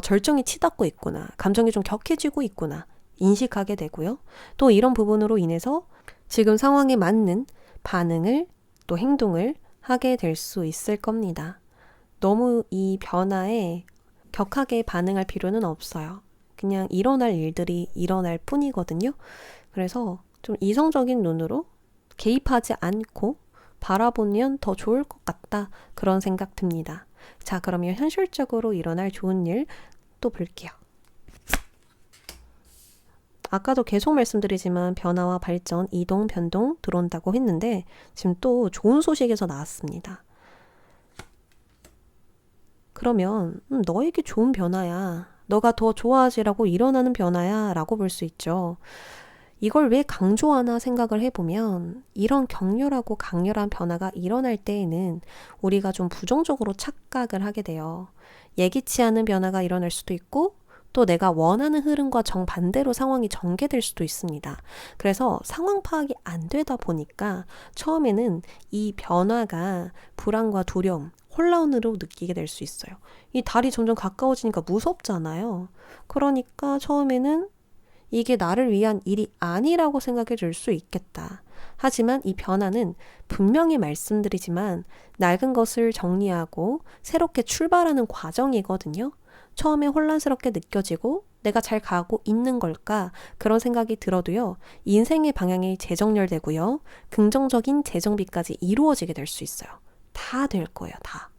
절정이 치닫고 있구나. 감정이 좀 격해지고 있구나. 인식하게 되고요. 또 이런 부분으로 인해서 지금 상황에 맞는 반응을 또 행동을 하게 될 수 있을 겁니다. 너무 이 변화에 격하게 반응할 필요는 없어요. 그냥 일어날 일들이 일어날 뿐이거든요. 그래서 좀 이성적인 눈으로 개입하지 않고 바라보면 더 좋을 것 같다. 그런 생각 듭니다. 자, 그러면 현실적으로 일어날 좋은 일 또 볼게요. 아까도 계속 말씀드리지만 변화와 발전, 이동, 변동 들어온다고 했는데 지금 또 좋은 소식에서 나왔습니다. 그러면 너에게 좋은 변화야. 너가 더 좋아지라고 일어나는 변화야 라고 볼 수 있죠. 이걸 왜 강조하나 생각을 해보면 이런 격렬하고 강렬한 변화가 일어날 때에는 우리가 좀 부정적으로 착각을 하게 돼요. 예기치 않은 변화가 일어날 수도 있고 또 내가 원하는 흐름과 정반대로 상황이 전개될 수도 있습니다. 그래서 상황 파악이 안 되다 보니까 처음에는 이 변화가 불안과 두려움, 혼란으로 느끼게 될 수 있어요. 이 달이 점점 가까워지니까 무섭잖아요. 그러니까 처음에는 이게 나를 위한 일이 아니라고 생각해 줄 수 있겠다. 하지만 이 변화는 분명히 말씀드리지만 낡은 것을 정리하고 새롭게 출발하는 과정이거든요. 처음에 혼란스럽게 느껴지고 내가 잘 가고 있는 걸까? 그런 생각이 들어도요. 인생의 방향이 재정렬되고요. 긍정적인 재정비까지 이루어지게 될 수 있어요. 다 될 거예요. 다.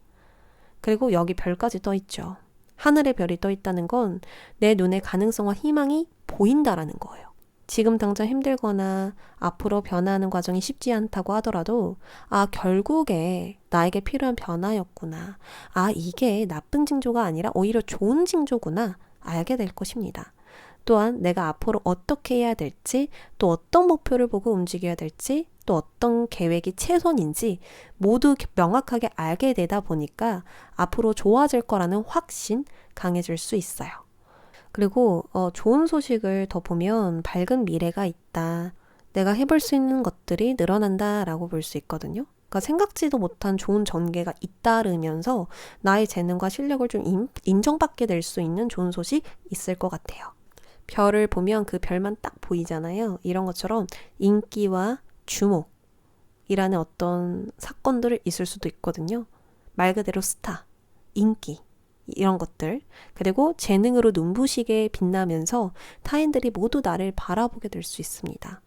그리고 여기 별까지 떠 있죠. 하늘에 별이 떠 있다는 건 내 눈에 가능성과 희망이 보인다라는 거예요. 지금 당장 힘들거나 앞으로 변화하는 과정이 쉽지 않다고 하더라도 결국에 나에게 필요한 변화였구나. 이게 나쁜 징조가 아니라 오히려 좋은 징조구나. 알게 될 것입니다. 또한 내가 앞으로 어떻게 해야 될지, 또 어떤 목표를 보고 움직여야 될지, 또 어떤 계획이 최선인지 모두 명확하게 알게 되다 보니까 앞으로 좋아질 거라는 확신 강해질 수 있어요. 그리고 좋은 소식을 더 보면 밝은 미래가 있다. 내가 해볼 수 있는 것들이 늘어난다라고 볼 수 있거든요. 그러니까 생각지도 못한 좋은 전개가 잇따르면서 나의 재능과 실력을 좀 인정받게 될 수 있는 좋은 소식 있을 것 같아요. 별을 보면 그 별만 딱 보이잖아요. 이런 것처럼 인기와 주목이라는 어떤 사건들이 있을 수도 있거든요. 말 그대로 스타, 인기 이런 것들, 그리고 재능으로 눈부시게 빛나면서 타인들이 모두 나를 바라보게 될 수 있습니다.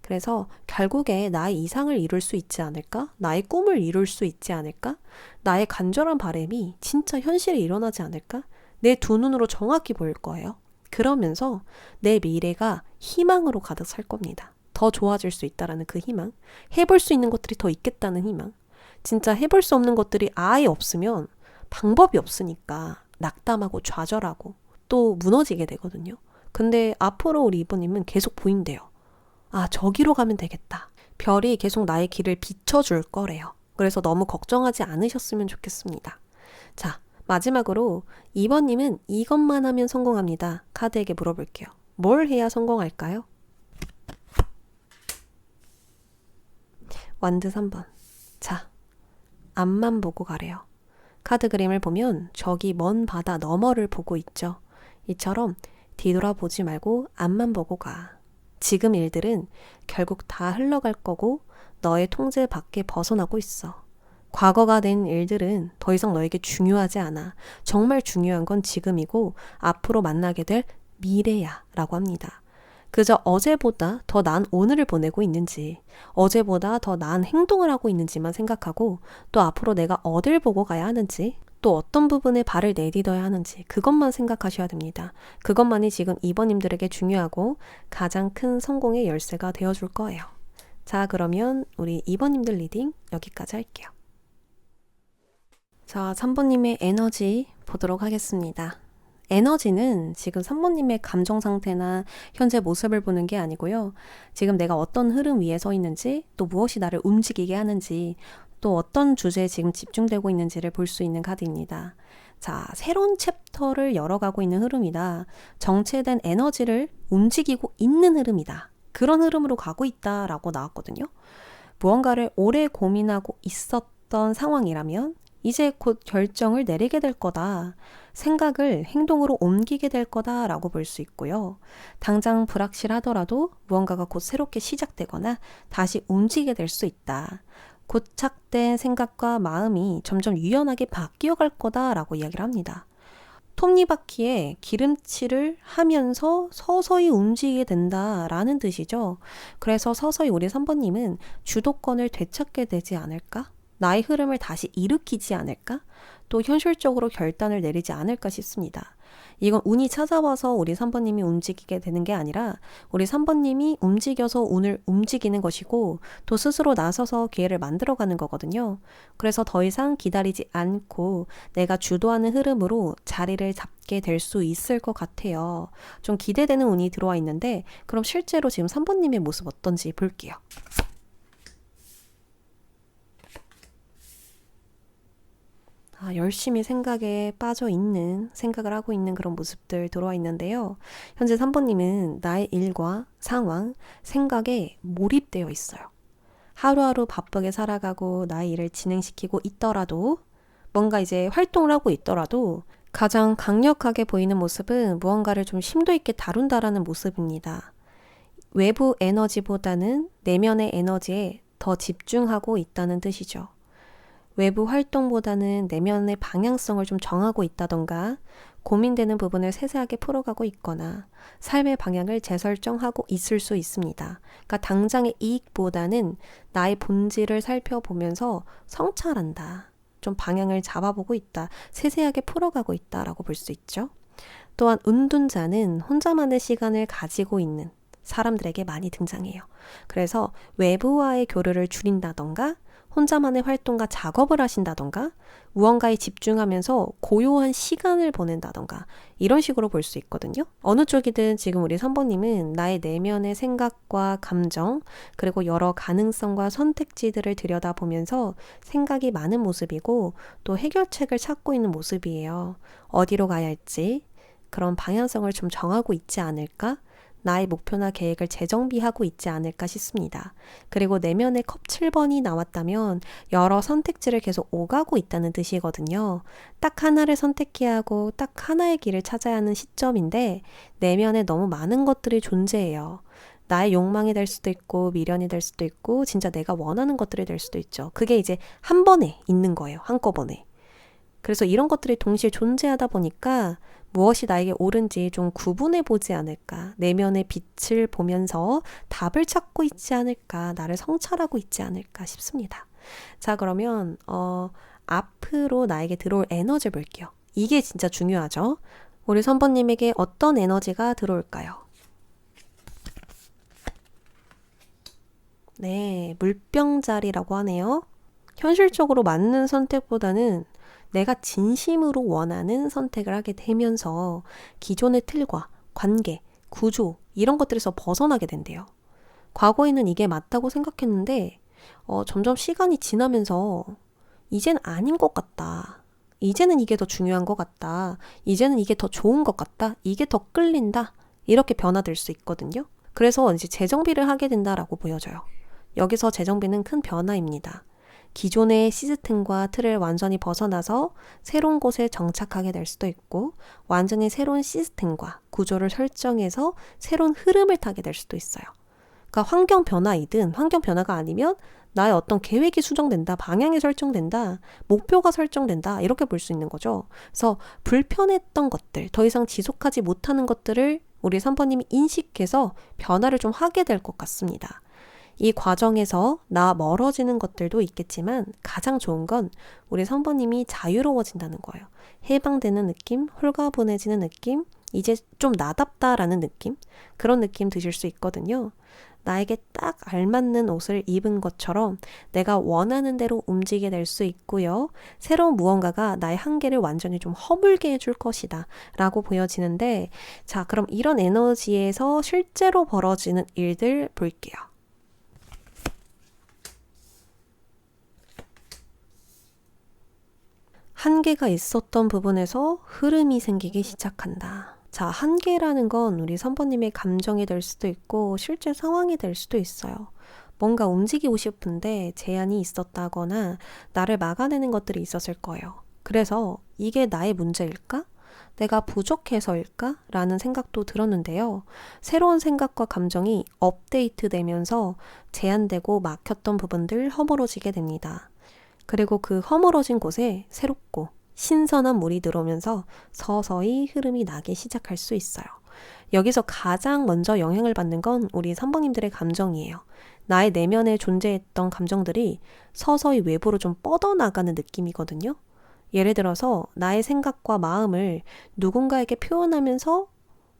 그래서 결국에 나의 이상을 이룰 수 있지 않을까? 나의 꿈을 이룰 수 있지 않을까? 나의 간절한 바람이 진짜 현실에 일어나지 않을까? 내 두 눈으로 정확히 보일 거예요. 그러면서 내 미래가 희망으로 가득 찰 겁니다. 더 좋아질 수 있다라는 그 희망, 해볼 수 있는 것들이 더 있겠다는 희망. 진짜 해볼 수 없는 것들이 아예 없으면 방법이 없으니까 낙담하고 좌절하고 또 무너지게 되거든요. 근데 앞으로 우리 이모님은 계속 보인대요. 저기로 가면 되겠다. 별이 계속 나의 길을 비춰줄 거래요. 그래서 너무 걱정하지 않으셨으면 좋겠습니다. 자, 마지막으로 2번님은 이것만 하면 성공합니다. 카드에게 물어볼게요. 뭘 해야 성공할까요? 완드 3번. 자, 앞만 보고 가래요. 카드 그림을 보면 저기 먼 바다 너머를 보고 있죠. 이처럼 뒤돌아보지 말고 앞만 보고 가. 지금 일들은 결국 다 흘러갈 거고 너의 통제 밖에 벗어나고 있어. 과거가 된 일들은 더 이상 너에게 중요하지 않아. 정말 중요한 건 지금이고 앞으로 만나게 될 미래야 라고 합니다. 그저 어제보다 더 나은 오늘을 보내고 있는지, 어제보다 더 나은 행동을 하고 있는지만 생각하고 또 앞으로 내가 어딜 보고 가야 하는지, 또 어떤 부분에 발을 내딛어야 하는지 그것만 생각하셔야 됩니다. 그것만이 지금 2번님들에게 중요하고 가장 큰 성공의 열쇠가 되어줄 거예요. 자, 그러면 우리 2번님들 리딩 여기까지 할게요. 자, 3번님의 에너지 보도록 하겠습니다. 에너지는 지금 3번님의 감정 상태나 현재 모습을 보는 게 아니고요. 지금 내가 어떤 흐름 위에 서 있는지, 또 무엇이 나를 움직이게 하는지, 또 어떤 주제에 지금 집중되고 있는지를 볼 수 있는 카드입니다. 자, 새로운 챕터를 열어가고 있는 흐름이다. 정체된 에너지를 움직이고 있는 흐름이다. 그런 흐름으로 가고 있다라고 나왔거든요. 무언가를 오래 고민하고 있었던 상황이라면 이제 곧 결정을 내리게 될 거다. 생각을 행동으로 옮기게 될 거다라고 볼 수 있고요. 당장 불확실하더라도 무언가가 곧 새롭게 시작되거나 다시 움직이게 될 수 있다. 고착된 생각과 마음이 점점 유연하게 바뀌어 갈 거다라고 이야기를 합니다. 톱니바퀴에 기름칠을 하면서 서서히 움직이게 된다라는 뜻이죠. 그래서 서서히 우리 3번님은 주도권을 되찾게 되지 않을까? 나의 흐름을 다시 일으키지 않을까? 또 현실적으로 결단을 내리지 않을까 싶습니다. 이건 운이 찾아와서 우리 3번님이 움직이게 되는 게 아니라 우리 3번님이 움직여서 운을 움직이는 것이고 또 스스로 나서서 기회를 만들어가는 거거든요. 그래서 더 이상 기다리지 않고 내가 주도하는 흐름으로 자리를 잡게 될 수 있을 것 같아요. 좀 기대되는 운이 들어와 있는데 그럼 실제로 지금 3번님의 모습 어떤지 볼게요. 열심히 생각에 빠져 있는, 생각을 하고 있는 그런 모습들 들어와 있는데요. 현재 3번님은 나의 일과 상황, 생각에 몰입되어 있어요. 하루하루 바쁘게 살아가고 나의 일을 진행시키고 있더라도, 뭔가 이제 활동을 하고 있더라도 가장 강력하게 보이는 모습은 무언가를 좀 심도 있게 다룬다라는 모습입니다. 외부 에너지보다는 내면의 에너지에 더 집중하고 있다는 뜻이죠. 외부 활동보다는 내면의 방향성을 좀 정하고 있다던가 고민되는 부분을 세세하게 풀어가고 있거나 삶의 방향을 재설정하고 있을 수 있습니다. 그러니까 당장의 이익보다는 나의 본질을 살펴보면서 성찰한다. 좀 방향을 잡아보고 있다. 세세하게 풀어가고 있다라고 볼 수 있죠. 또한 운둔자는 혼자만의 시간을 가지고 있는 사람들에게 많이 등장해요. 그래서 외부와의 교류를 줄인다던가 혼자만의 활동과 작업을 하신다던가 무언가에 집중하면서 고요한 시간을 보낸다던가 이런 식으로 볼 수 있거든요. 어느 쪽이든 지금 우리 3번님은 나의 내면의 생각과 감정 그리고 여러 가능성과 선택지들을 들여다보면서 생각이 많은 모습이고 또 해결책을 찾고 있는 모습이에요. 어디로 가야 할지 그런 방향성을 좀 정하고 있지 않을까? 나의 목표나 계획을 재정비하고 있지 않을까 싶습니다. 그리고 내면의 컵 7번이 나왔다면 여러 선택지를 계속 오가고 있다는 뜻이거든요. 딱 하나를 선택해야 하고 딱 하나의 길을 찾아야 하는 시점인데 내면에 너무 많은 것들이 존재해요. 나의 욕망이 될 수도 있고 미련이 될 수도 있고 진짜 내가 원하는 것들이 될 수도 있죠. 그게 이제 한 번에 있는 거예요. 한꺼번에. 그래서 이런 것들이 동시에 존재하다 보니까 무엇이 나에게 옳은지 좀 구분해 보지 않을까. 내면의 빛을 보면서 답을 찾고 있지 않을까. 나를 성찰하고 있지 않을까 싶습니다. 자, 그러면 앞으로 나에게 들어올 에너지를 볼게요. 이게 진짜 중요하죠. 우리 선번님에게 어떤 에너지가 들어올까요? 네, 물병자리라고 하네요. 현실적으로 맞는 선택보다는 내가 진심으로 원하는 선택을 하게 되면서 기존의 틀과 관계, 구조 이런 것들에서 벗어나게 된대요. 과거에는 이게 맞다고 생각했는데 점점 시간이 지나면서 이젠 아닌 것 같다. 이제는 이게 더 중요한 것 같다. 이제는 이게 더 좋은 것 같다. 이게 더 끌린다. 이렇게 변화될 수 있거든요. 그래서 이제 재정비를 하게 된다라고 보여져요. 여기서 재정비는 큰 변화입니다. 기존의 시스템과 틀을 완전히 벗어나서 새로운 곳에 정착하게 될 수도 있고 완전히 새로운 시스템과 구조를 설정해서 새로운 흐름을 타게 될 수도 있어요. 그러니까 환경 변화이든 환경 변화가 아니면 나의 어떤 계획이 수정된다, 방향이 설정된다, 목표가 설정된다 이렇게 볼 수 있는 거죠. 그래서 불편했던 것들, 더 이상 지속하지 못하는 것들을 우리 3번님이 인식해서 변화를 좀 하게 될 것 같습니다. 이 과정에서 나 멀어지는 것들도 있겠지만 가장 좋은 건 우리 3번님이 자유로워진다는 거예요. 해방되는 느낌, 홀가분해지는 느낌, 이제 좀 나답다라는 느낌, 그런 느낌 드실 수 있거든요. 나에게 딱 알맞는 옷을 입은 것처럼 내가 원하는 대로 움직이게 될 수 있고요. 새로운 무언가가 나의 한계를 완전히 좀 허물게 해줄 것이다 라고 보여지는데, 자, 그럼 이런 에너지에서 실제로 벌어지는 일들 볼게요. 한계가 있었던 부분에서 흐름이 생기기 시작한다. 자, 한계라는 건 우리 3번님의 감정이 될 수도 있고 실제 상황이 될 수도 있어요. 뭔가 움직이고 싶은데 제한이 있었다거나 나를 막아내는 것들이 있었을 거예요. 그래서 이게 나의 문제일까? 내가 부족해서일까? 라는 생각도 들었는데요. 새로운 생각과 감정이 업데이트 되면서 제한되고 막혔던 부분들 허물어지게 됩니다. 그리고 그 허물어진 곳에 새롭고 신선한 물이 들어오면서 서서히 흐름이 나기 시작할 수 있어요. 여기서 가장 먼저 영향을 받는 건 우리 3번님들의 감정이에요. 나의 내면에 존재했던 감정들이 서서히 외부로 좀 뻗어나가는 느낌이거든요. 예를 들어서 나의 생각과 마음을 누군가에게 표현하면서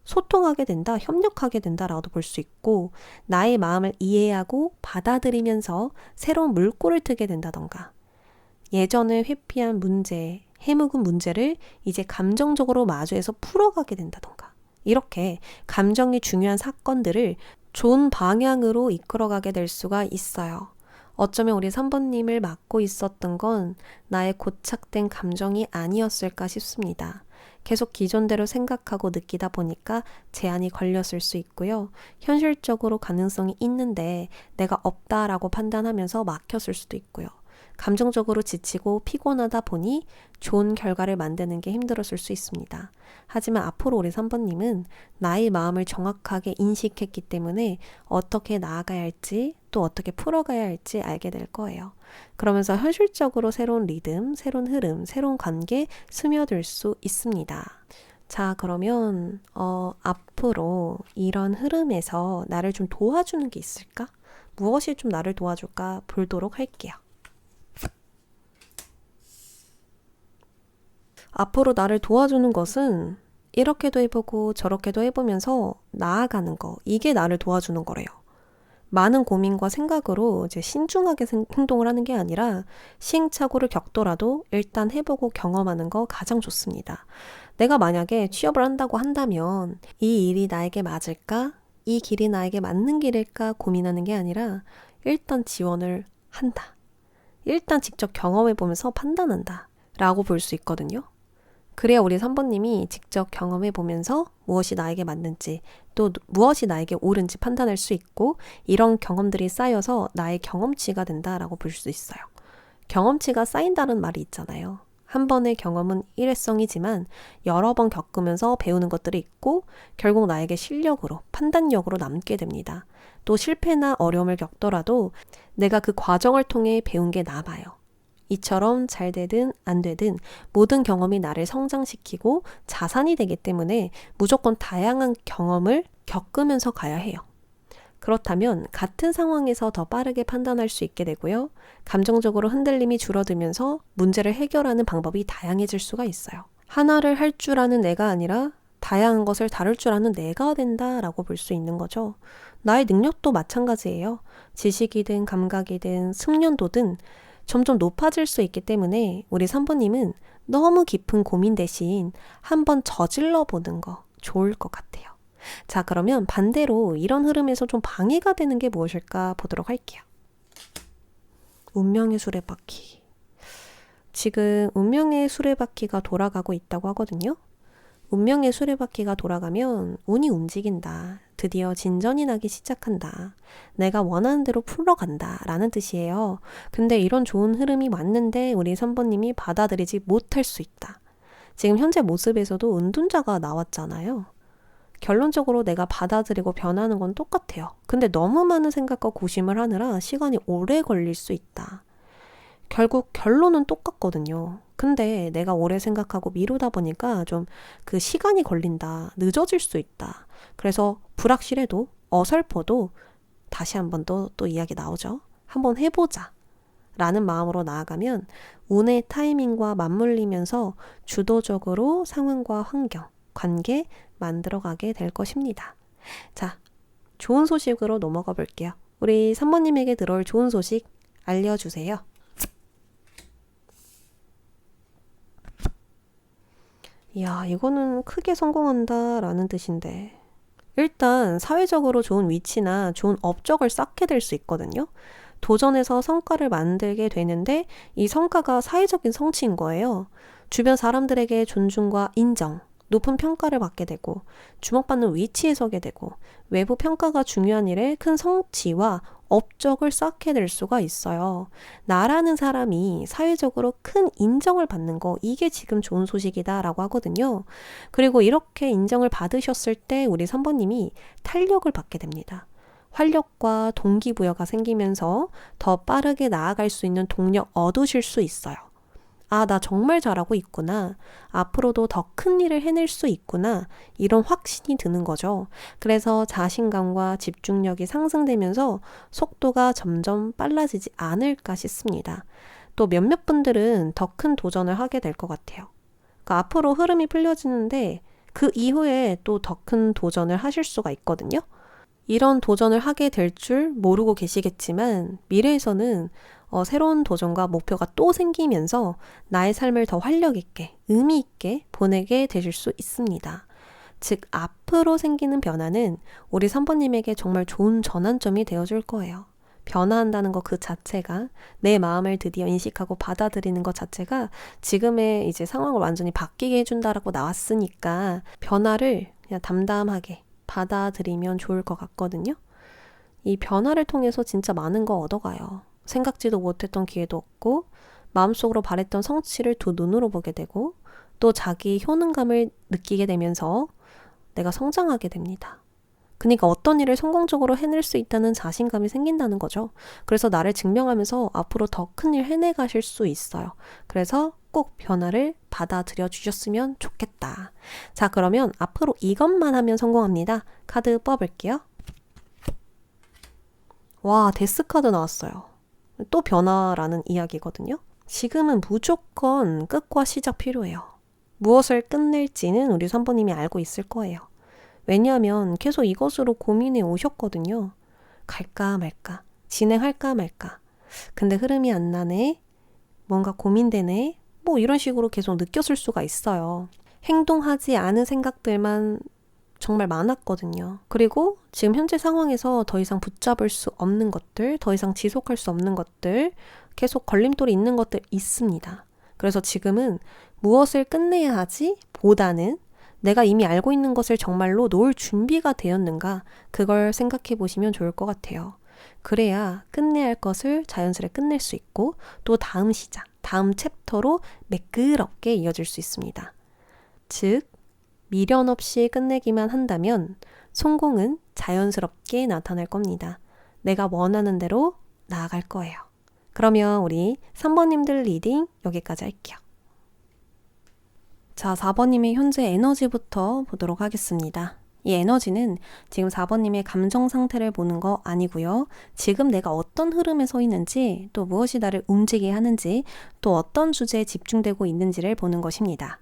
소통하게 된다, 협력하게 된다라고도 볼 수 있고 나의 마음을 이해하고 받아들이면서 새로운 물꼬를 트게 된다던가 예전에 회피한 문제, 해묵은 문제를 이제 감정적으로 마주해서 풀어가게 된다던가 이렇게 감정이 중요한 사건들을 좋은 방향으로 이끌어가게 될 수가 있어요. 어쩌면 우리 3번님을 맡고 있었던 건 나의 고착된 감정이 아니었을까 싶습니다. 계속 기존대로 생각하고 느끼다 보니까 제한이 걸렸을 수 있고요. 현실적으로 가능성이 있는데 내가 없다라고 판단하면서 막혔을 수도 있고요. 감정적으로 지치고 피곤하다 보니 좋은 결과를 만드는 게 힘들었을 수 있습니다. 하지만 앞으로 우리 3번님은 나의 마음을 정확하게 인식했기 때문에 어떻게 나아가야 할지 또 어떻게 풀어가야 할지 알게 될 거예요. 그러면서 현실적으로 새로운 리듬, 새로운 흐름, 새로운 관계 스며들 수 있습니다. 자, 그러면 앞으로 이런 흐름에서 나를 좀 도와주는 게 있을까? 무엇이 좀 나를 도와줄까 보도록 할게요. 앞으로 나를 도와주는 것은 이렇게도 해보고 저렇게도 해보면서 나아가는 거, 이게 나를 도와주는 거래요. 많은 고민과 생각으로 이제 신중하게 행동을 하는 게 아니라 시행착오를 겪더라도 일단 해보고 경험하는 거 가장 좋습니다. 내가 만약에 취업을 한다고 한다면 이 일이 나에게 맞을까? 이 길이 나에게 맞는 길일까 고민하는 게 아니라 일단 지원을 한다. 일단 직접 경험해보면서 판단한다. 라고 볼 수 있거든요. 그래야 우리 3번님이 직접 경험해보면서 무엇이 나에게 맞는지 또 무엇이 나에게 옳은지 판단할 수 있고 이런 경험들이 쌓여서 나의 경험치가 된다라고 볼 수 있어요. 경험치가 쌓인다는 말이 있잖아요. 한 번의 경험은 일회성이지만 여러 번 겪으면서 배우는 것들이 있고 결국 나에게 실력으로, 판단력으로 남게 됩니다. 또 실패나 어려움을 겪더라도 내가 그 과정을 통해 배운 게 남아요. 이처럼 잘 되든 안 되든 모든 경험이 나를 성장시키고 자산이 되기 때문에 무조건 다양한 경험을 겪으면서 가야 해요. 그렇다면 같은 상황에서 더 빠르게 판단할 수 있게 되고요. 감정적으로 흔들림이 줄어들면서 문제를 해결하는 방법이 다양해질 수가 있어요. 하나를 할 줄 아는 내가 아니라 다양한 것을 다룰 줄 아는 내가 된다라고 볼 수 있는 거죠. 나의 능력도 마찬가지예요. 지식이든 감각이든 숙련도든 점점 높아질 수 있기 때문에 우리 3번님은 너무 깊은 고민 대신 한번 저질러 보는 거 좋을 것 같아요. 자, 그러면 반대로 이런 흐름에서 좀 방해가 되는 게 무엇일까 보도록 할게요. 운명의 수레바퀴. 지금 운명의 수레바퀴가 돌아가고 있다고 하거든요. 운명의 수레바퀴가 돌아가면 운이 움직인다. 드디어 진전이 나기 시작한다. 내가 원하는 대로 풀러간다. 라는 뜻이에요. 근데 이런 좋은 흐름이 왔는데 우리 3번님이 받아들이지 못할 수 있다. 지금 현재 모습에서도 은둔자가 나왔잖아요. 결론적으로 내가 받아들이고 변하는 건 똑같아요. 근데 너무 많은 생각과 고심을 하느라 시간이 오래 걸릴 수 있다. 결국 결론은 똑같거든요. 근데 내가 오래 생각하고 미루다 보니까 좀 그 시간이 걸린다. 늦어질 수 있다. 그래서 불확실해도 어설퍼도 다시 한 번 또 이야기 나오죠. 한번 해보자. 라는 마음으로 나아가면 운의 타이밍과 맞물리면서 주도적으로 상황과 환경, 관계 만들어가게 될 것입니다. 자, 좋은 소식으로 넘어가 볼게요. 우리 3번님에게 들어올 좋은 소식 알려주세요. 이야, 이거는 크게 성공한다 라는 뜻인데 일단 사회적으로 좋은 위치나 좋은 업적을 쌓게 될 수 있거든요. 도전해서 성과를 만들게 되는데 이 성과가 사회적인 성취인 거예요. 주변 사람들에게 존중과 인정, 높은 평가를 받게 되고 주목받는 위치에 서게 되고 외부 평가가 중요한 일에 큰 성취와 업적을 쌓게 될 수가 있어요. 나라는 사람이 사회적으로 큰 인정을 받는 거 이게 지금 좋은 소식이다라고 하거든요. 그리고 이렇게 인정을 받으셨을 때 우리 3번님이 탄력을 받게 됩니다. 활력과 동기부여가 생기면서 더 빠르게 나아갈 수 있는 동력 얻으실 수 있어요. 아, 나 정말 잘하고 있구나. 앞으로도 더 큰 일을 해낼 수 있구나. 이런 확신이 드는 거죠. 그래서 자신감과 집중력이 상승되면서 속도가 점점 빨라지지 않을까 싶습니다. 또 몇몇 분들은 더 큰 도전을 하게 될 것 같아요. 그러니까 앞으로 흐름이 풀려지는데 그 이후에 또 더 큰 도전을 하실 수가 있거든요. 이런 도전을 하게 될 줄 모르고 계시겠지만 미래에서는 새로운 도전과 목표가 또 생기면서 나의 삶을 더 활력 있게, 의미 있게 보내게 되실 수 있습니다. 즉, 앞으로 생기는 변화는 우리 3번님에게 정말 좋은 전환점이 되어줄 거예요. 변화한다는 것 그 자체가 내 마음을 드디어 인식하고 받아들이는 것 자체가 지금의 이제 상황을 완전히 바뀌게 해준다라고 나왔으니까 변화를 그냥 담담하게 받아들이면 좋을 것 같거든요. 이 변화를 통해서 진짜 많은 거 얻어가요. 생각지도 못했던 기회도 얻고 마음속으로 바랬던 성취를 두 눈으로 보게 되고 또 자기 효능감을 느끼게 되면서 내가 성장하게 됩니다. 그러니까 어떤 일을 성공적으로 해낼 수 있다는 자신감이 생긴다는 거죠. 그래서 나를 증명하면서 앞으로 더 큰 일 해내가실 수 있어요. 그래서 꼭 변화를 받아들여 주셨으면 좋겠다. 자, 그러면 앞으로 이것만 하면 성공합니다. 카드 뽑을게요. 와, 데스 카드 나왔어요. 또 변화라는 이야기거든요. 지금은 무조건 끝과 시작 필요해요. 무엇을 끝낼지는 우리 3번님이 알고 있을 거예요. 왜냐하면 계속 이것으로 고민해 오셨거든요. 갈까 말까, 진행할까 말까. 근데 흐름이 안 나네, 뭔가 고민되네, 뭐 이런 식으로 계속 느꼈을 수가 있어요. 행동하지 않은 생각들만 정말 많았거든요. 그리고 지금 현재 상황에서 더 이상 붙잡을 수 없는 것들, 더 이상 지속할 수 없는 것들, 계속 걸림돌이 있는 것들 있습니다. 그래서 지금은 무엇을 끝내야 하지? 보다는 내가 이미 알고 있는 것을 정말로 놓을 준비가 되었는가? 그걸 생각해 보시면 좋을 것 같아요. 그래야 끝내야 할 것을 자연스레 끝낼 수 있고 또 다음 시작, 다음 챕터로 매끄럽게 이어질 수 있습니다. 즉, 미련 없이 끝내기만 한다면 성공은 자연스럽게 나타날 겁니다. 내가 원하는 대로 나아갈 거예요. 그러면 우리 3번님들 리딩 여기까지 할게요. 자, 4번님의 현재 에너지부터 보도록 하겠습니다. 이 에너지는 지금 4번님의 감정 상태를 보는 거 아니고요. 지금 내가 어떤 흐름에 서 있는지, 또 무엇이 나를 움직이게 하는지, 또 어떤 주제에 집중되고 있는지를 보는 것입니다.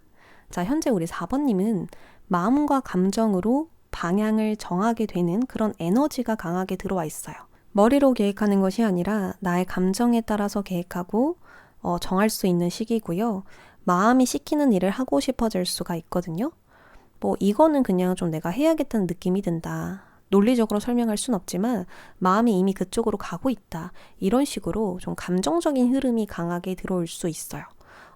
자, 현재 우리 4번님은 마음과 감정으로 방향을 정하게 되는 그런 에너지가 강하게 들어와 있어요. 머리로 계획하는 것이 아니라 나의 감정에 따라서 계획하고 정할 수 있는 시기고요. 마음이 시키는 일을 하고 싶어질 수가 있거든요. 뭐 이거는 그냥 좀 내가 해야겠다는 느낌이 든다. 논리적으로 설명할 순 없지만 마음이 이미 그쪽으로 가고 있다. 이런 식으로 좀 감정적인 흐름이 강하게 들어올 수 있어요.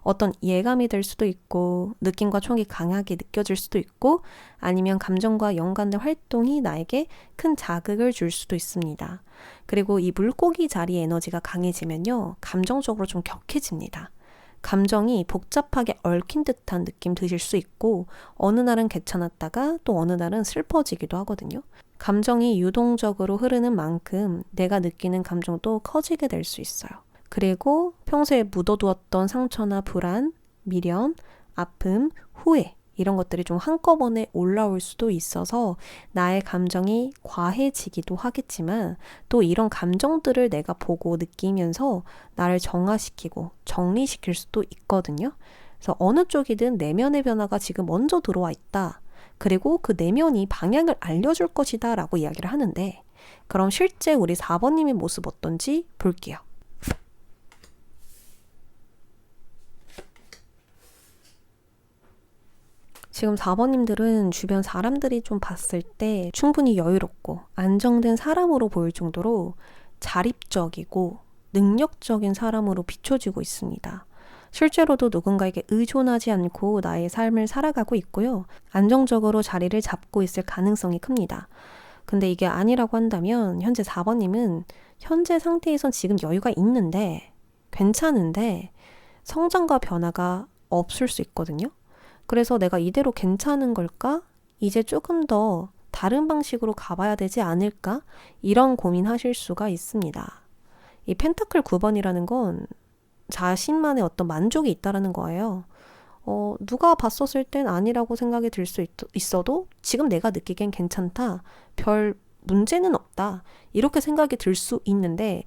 어떤 예감이 될 수도 있고 느낌과 촉이 강하게 느껴질 수도 있고 아니면 감정과 연관된 활동이 나에게 큰 자극을 줄 수도 있습니다. 그리고 이 물고기 자리 에너지가 강해지면요. 감정적으로 좀 격해집니다. 감정이 복잡하게 얽힌 듯한 느낌 드실 수 있고 어느 날은 괜찮았다가 또 어느 날은 슬퍼지기도 하거든요. 감정이 유동적으로 흐르는 만큼 내가 느끼는 감정도 커지게 될 수 있어요. 그리고 평소에 묻어두었던 상처나 불안, 미련, 아픔, 후회 이런 것들이 좀 한꺼번에 올라올 수도 있어서 나의 감정이 과해지기도 하겠지만 또 이런 감정들을 내가 보고 느끼면서 나를 정화시키고 정리시킬 수도 있거든요. 그래서 어느 쪽이든 내면의 변화가 지금 먼저 들어와 있다. 그리고 그 내면이 방향을 알려줄 것이다 라고 이야기를 하는데 그럼 실제 우리 4번님의 모습 어떤지 볼게요. 지금 4번님들은 주변 사람들이 좀 봤을 때 충분히 여유롭고 안정된 사람으로 보일 정도로 자립적이고 능력적인 사람으로 비춰지고 있습니다. 실제로도 누군가에게 의존하지 않고 나의 삶을 살아가고 있고요. 안정적으로 자리를 잡고 있을 가능성이 큽니다. 근데 이게 아니라고 한다면 현재 4번님은 현재 상태에선 지금 여유가 있는데 괜찮은데 성장과 변화가 없을 수 있거든요. 그래서 내가 이대로 괜찮은 걸까? 이제 조금 더 다른 방식으로 가봐야 되지 않을까? 이런 고민하실 수가 있습니다. 이 펜타클 9번이라는 건 자신만의 어떤 만족이 있다라는 거예요. 누가 봤었을 땐 아니라고 생각이 들 수 있어도 지금 내가 느끼기엔 괜찮다. 별 문제는 없다. 이렇게 생각이 들 수 있는데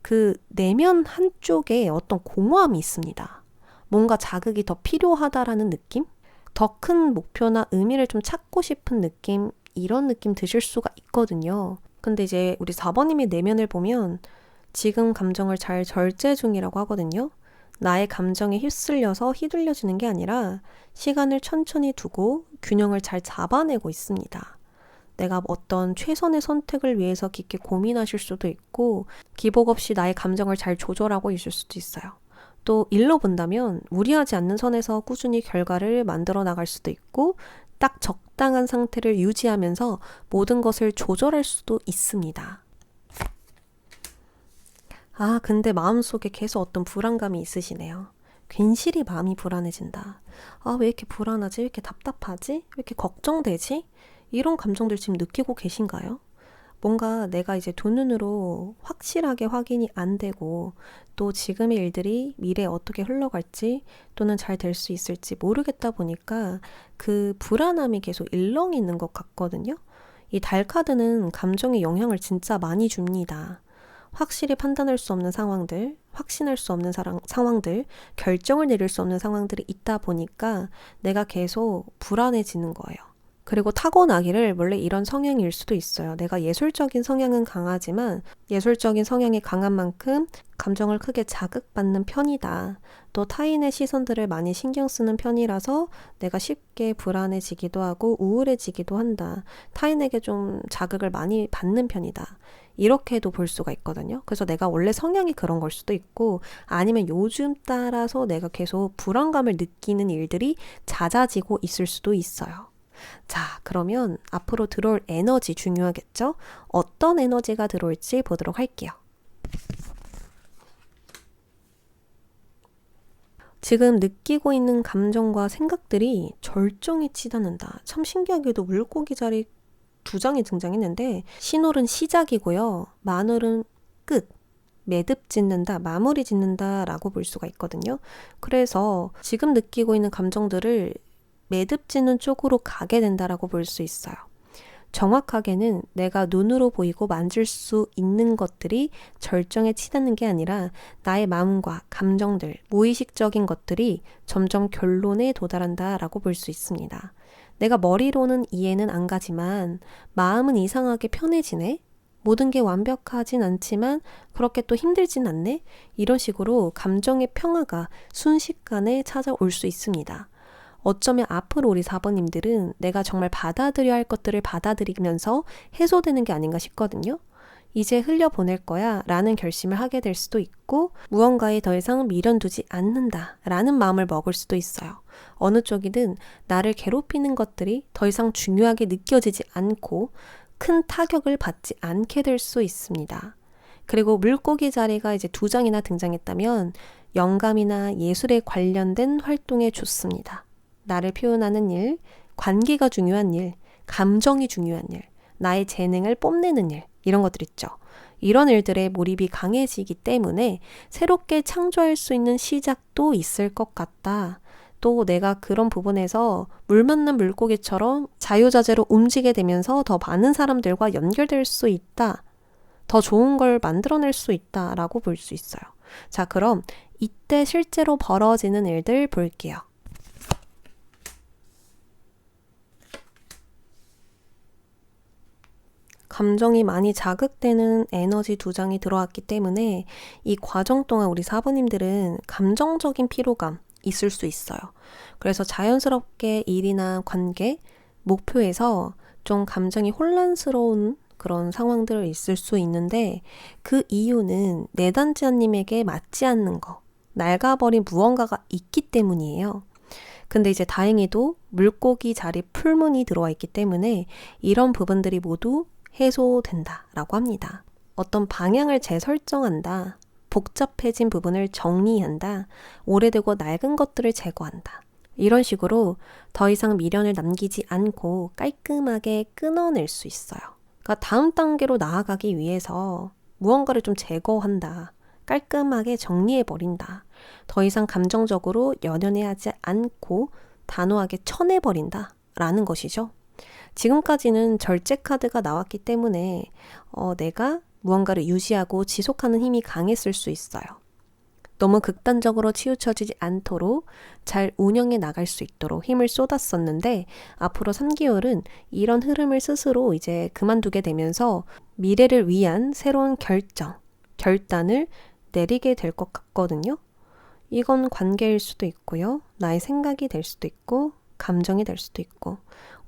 그 내면 한쪽에 어떤 공허함이 있습니다. 뭔가 자극이 더 필요하다라는 느낌? 더 큰 목표나 의미를 좀 찾고 싶은 느낌? 이런 느낌 드실 수가 있거든요. 근데 이제 우리 4번님의 내면을 보면 지금 감정을 잘 절제 중이라고 하거든요. 나의 감정에 휩쓸려서 휘둘려지는 게 아니라 시간을 천천히 두고 균형을 잘 잡아내고 있습니다. 내가 어떤 최선의 선택을 위해서 깊게 고민하실 수도 있고 기복 없이 나의 감정을 잘 조절하고 있을 수도 있어요. 또 일로 본다면 무리하지 않는 선에서 꾸준히 결과를 만들어 나갈 수도 있고 딱 적당한 상태를 유지하면서 모든 것을 조절할 수도 있습니다. 근데 마음속에 계속 어떤 불안감이 있으시네요. 괜시리 마음이 불안해진다. 왜 이렇게 불안하지? 왜 이렇게 답답하지? 왜 이렇게 걱정되지? 이런 감정들 지금 느끼고 계신가요? 뭔가 내가 이제 두 눈으로 확실하게 확인이 안 되고 또 지금의 일들이 미래에 어떻게 흘러갈지 또는 잘 될 수 있을지 모르겠다 보니까 그 불안함이 계속 일렁이 있는 것 같거든요. 이 달 카드는 감정에 영향을 진짜 많이 줍니다. 확실히 판단할 수 없는 상황들, 확신할 수 없는 상황들, 결정을 내릴 수 없는 상황들이 있다 보니까 내가 계속 불안해지는 거예요. 그리고 타고나기를 원래 이런 성향일 수도 있어요. 내가 예술적인 성향은 강하지만 예술적인 성향이 강한 만큼 감정을 크게 자극받는 편이다. 또 타인의 시선들을 많이 신경 쓰는 편이라서 내가 쉽게 불안해지기도 하고 우울해지기도 한다. 타인에게 좀 자극을 많이 받는 편이다. 이렇게도 볼 수가 있거든요. 그래서 내가 원래 성향이 그런 걸 수도 있고 아니면 요즘 따라서 내가 계속 불안감을 느끼는 일들이 잦아지고 있을 수도 있어요. 자, 그러면 앞으로 들어올 에너지 중요하겠죠? 어떤 에너지가 들어올지 보도록 할게요. 지금 느끼고 있는 감정과 생각들이 절정에 치닫는다. 참 신기하게도 물고기 자리 2장이 등장했는데 신홀은 시작이고요. 만홀은 끝. 매듭 짓는다, 마무리 짓는다 라고 볼 수가 있거든요. 그래서 지금 느끼고 있는 감정들을 매듭 짓는 쪽으로 가게 된다라고 볼 수 있어요. 정확하게는 내가 눈으로 보이고 만질 수 있는 것들이 절정에 치닫는 게 아니라 나의 마음과 감정들, 무의식적인 것들이 점점 결론에 도달한다라고 볼 수 있습니다. 내가 머리로는 이해는 안 가지만 마음은 이상하게 편해지네? 모든 게 완벽하진 않지만 그렇게 또 힘들진 않네? 이런 식으로 감정의 평화가 순식간에 찾아올 수 있습니다. 어쩌면 앞으로 우리 4번님들은 내가 정말 받아들여야 할 것들을 받아들이면서 해소되는 게 아닌가 싶거든요. 이제 흘려보낼 거야 라는 결심을 하게 될 수도 있고 무언가에 더 이상 미련 두지 않는다 라는 마음을 먹을 수도 있어요. 어느 쪽이든 나를 괴롭히는 것들이 더 이상 중요하게 느껴지지 않고 큰 타격을 받지 않게 될 수 있습니다. 그리고 물고기 자리가 이제 2장이나 등장했다면 영감이나 예술에 관련된 활동에 좋습니다. 나를 표현하는 일, 관계가 중요한 일, 감정이 중요한 일, 나의 재능을 뽐내는 일, 이런 것들 있죠. 이런 일들에 몰입이 강해지기 때문에 새롭게 창조할 수 있는 시작도 있을 것 같다. 또 내가 그런 부분에서 물 만난 물고기처럼 자유자재로 움직이게 되면서 더 많은 사람들과 연결될 수 있다. 더 좋은 걸 만들어낼 수 있다라고 볼 수 있어요. 자, 그럼 이때 실제로 벌어지는 일들 볼게요. 감정이 많이 자극되는 에너지 2장이 들어왔기 때문에 이 과정 동안 우리 사부님들은 감정적인 피로감 있을 수 있어요. 그래서 자연스럽게 일이나 관계, 목표에서 좀 감정이 혼란스러운 그런 상황들 있을 수 있는데 그 이유는 내단지아님에게 맞지 않는 거, 낡아버린 무언가가 있기 때문이에요. 근데 이제 다행히도 물고기 자리 풀문이 들어와 있기 때문에 이런 부분들이 모두 해소된다라고 합니다. 어떤 방향을 재설정한다, 복잡해진 부분을 정리한다, 오래되고 낡은 것들을 제거한다. 이런 식으로 더 이상 미련을 남기지 않고 깔끔하게 끊어낼 수 있어요. 그러니까 다음 단계로 나아가기 위해서 무언가를 좀 제거한다, 깔끔하게 정리해버린다, 더 이상 감정적으로 연연해하지 않고 단호하게 쳐내버린다 라는 것이죠. 지금까지는 절제 카드가 나왔기 때문에 내가 무언가를 유지하고 지속하는 힘이 강했을 수 있어요. 너무 극단적으로 치우쳐지지 않도록 잘 운영해 나갈 수 있도록 힘을 쏟았었는데 앞으로 3개월은 이런 흐름을 스스로 이제 그만두게 되면서 미래를 위한 새로운 결단을 내리게 될 것 같거든요. 이건 관계일 수도 있고요. 나의 생각이 될 수도 있고 감정이 될 수도 있고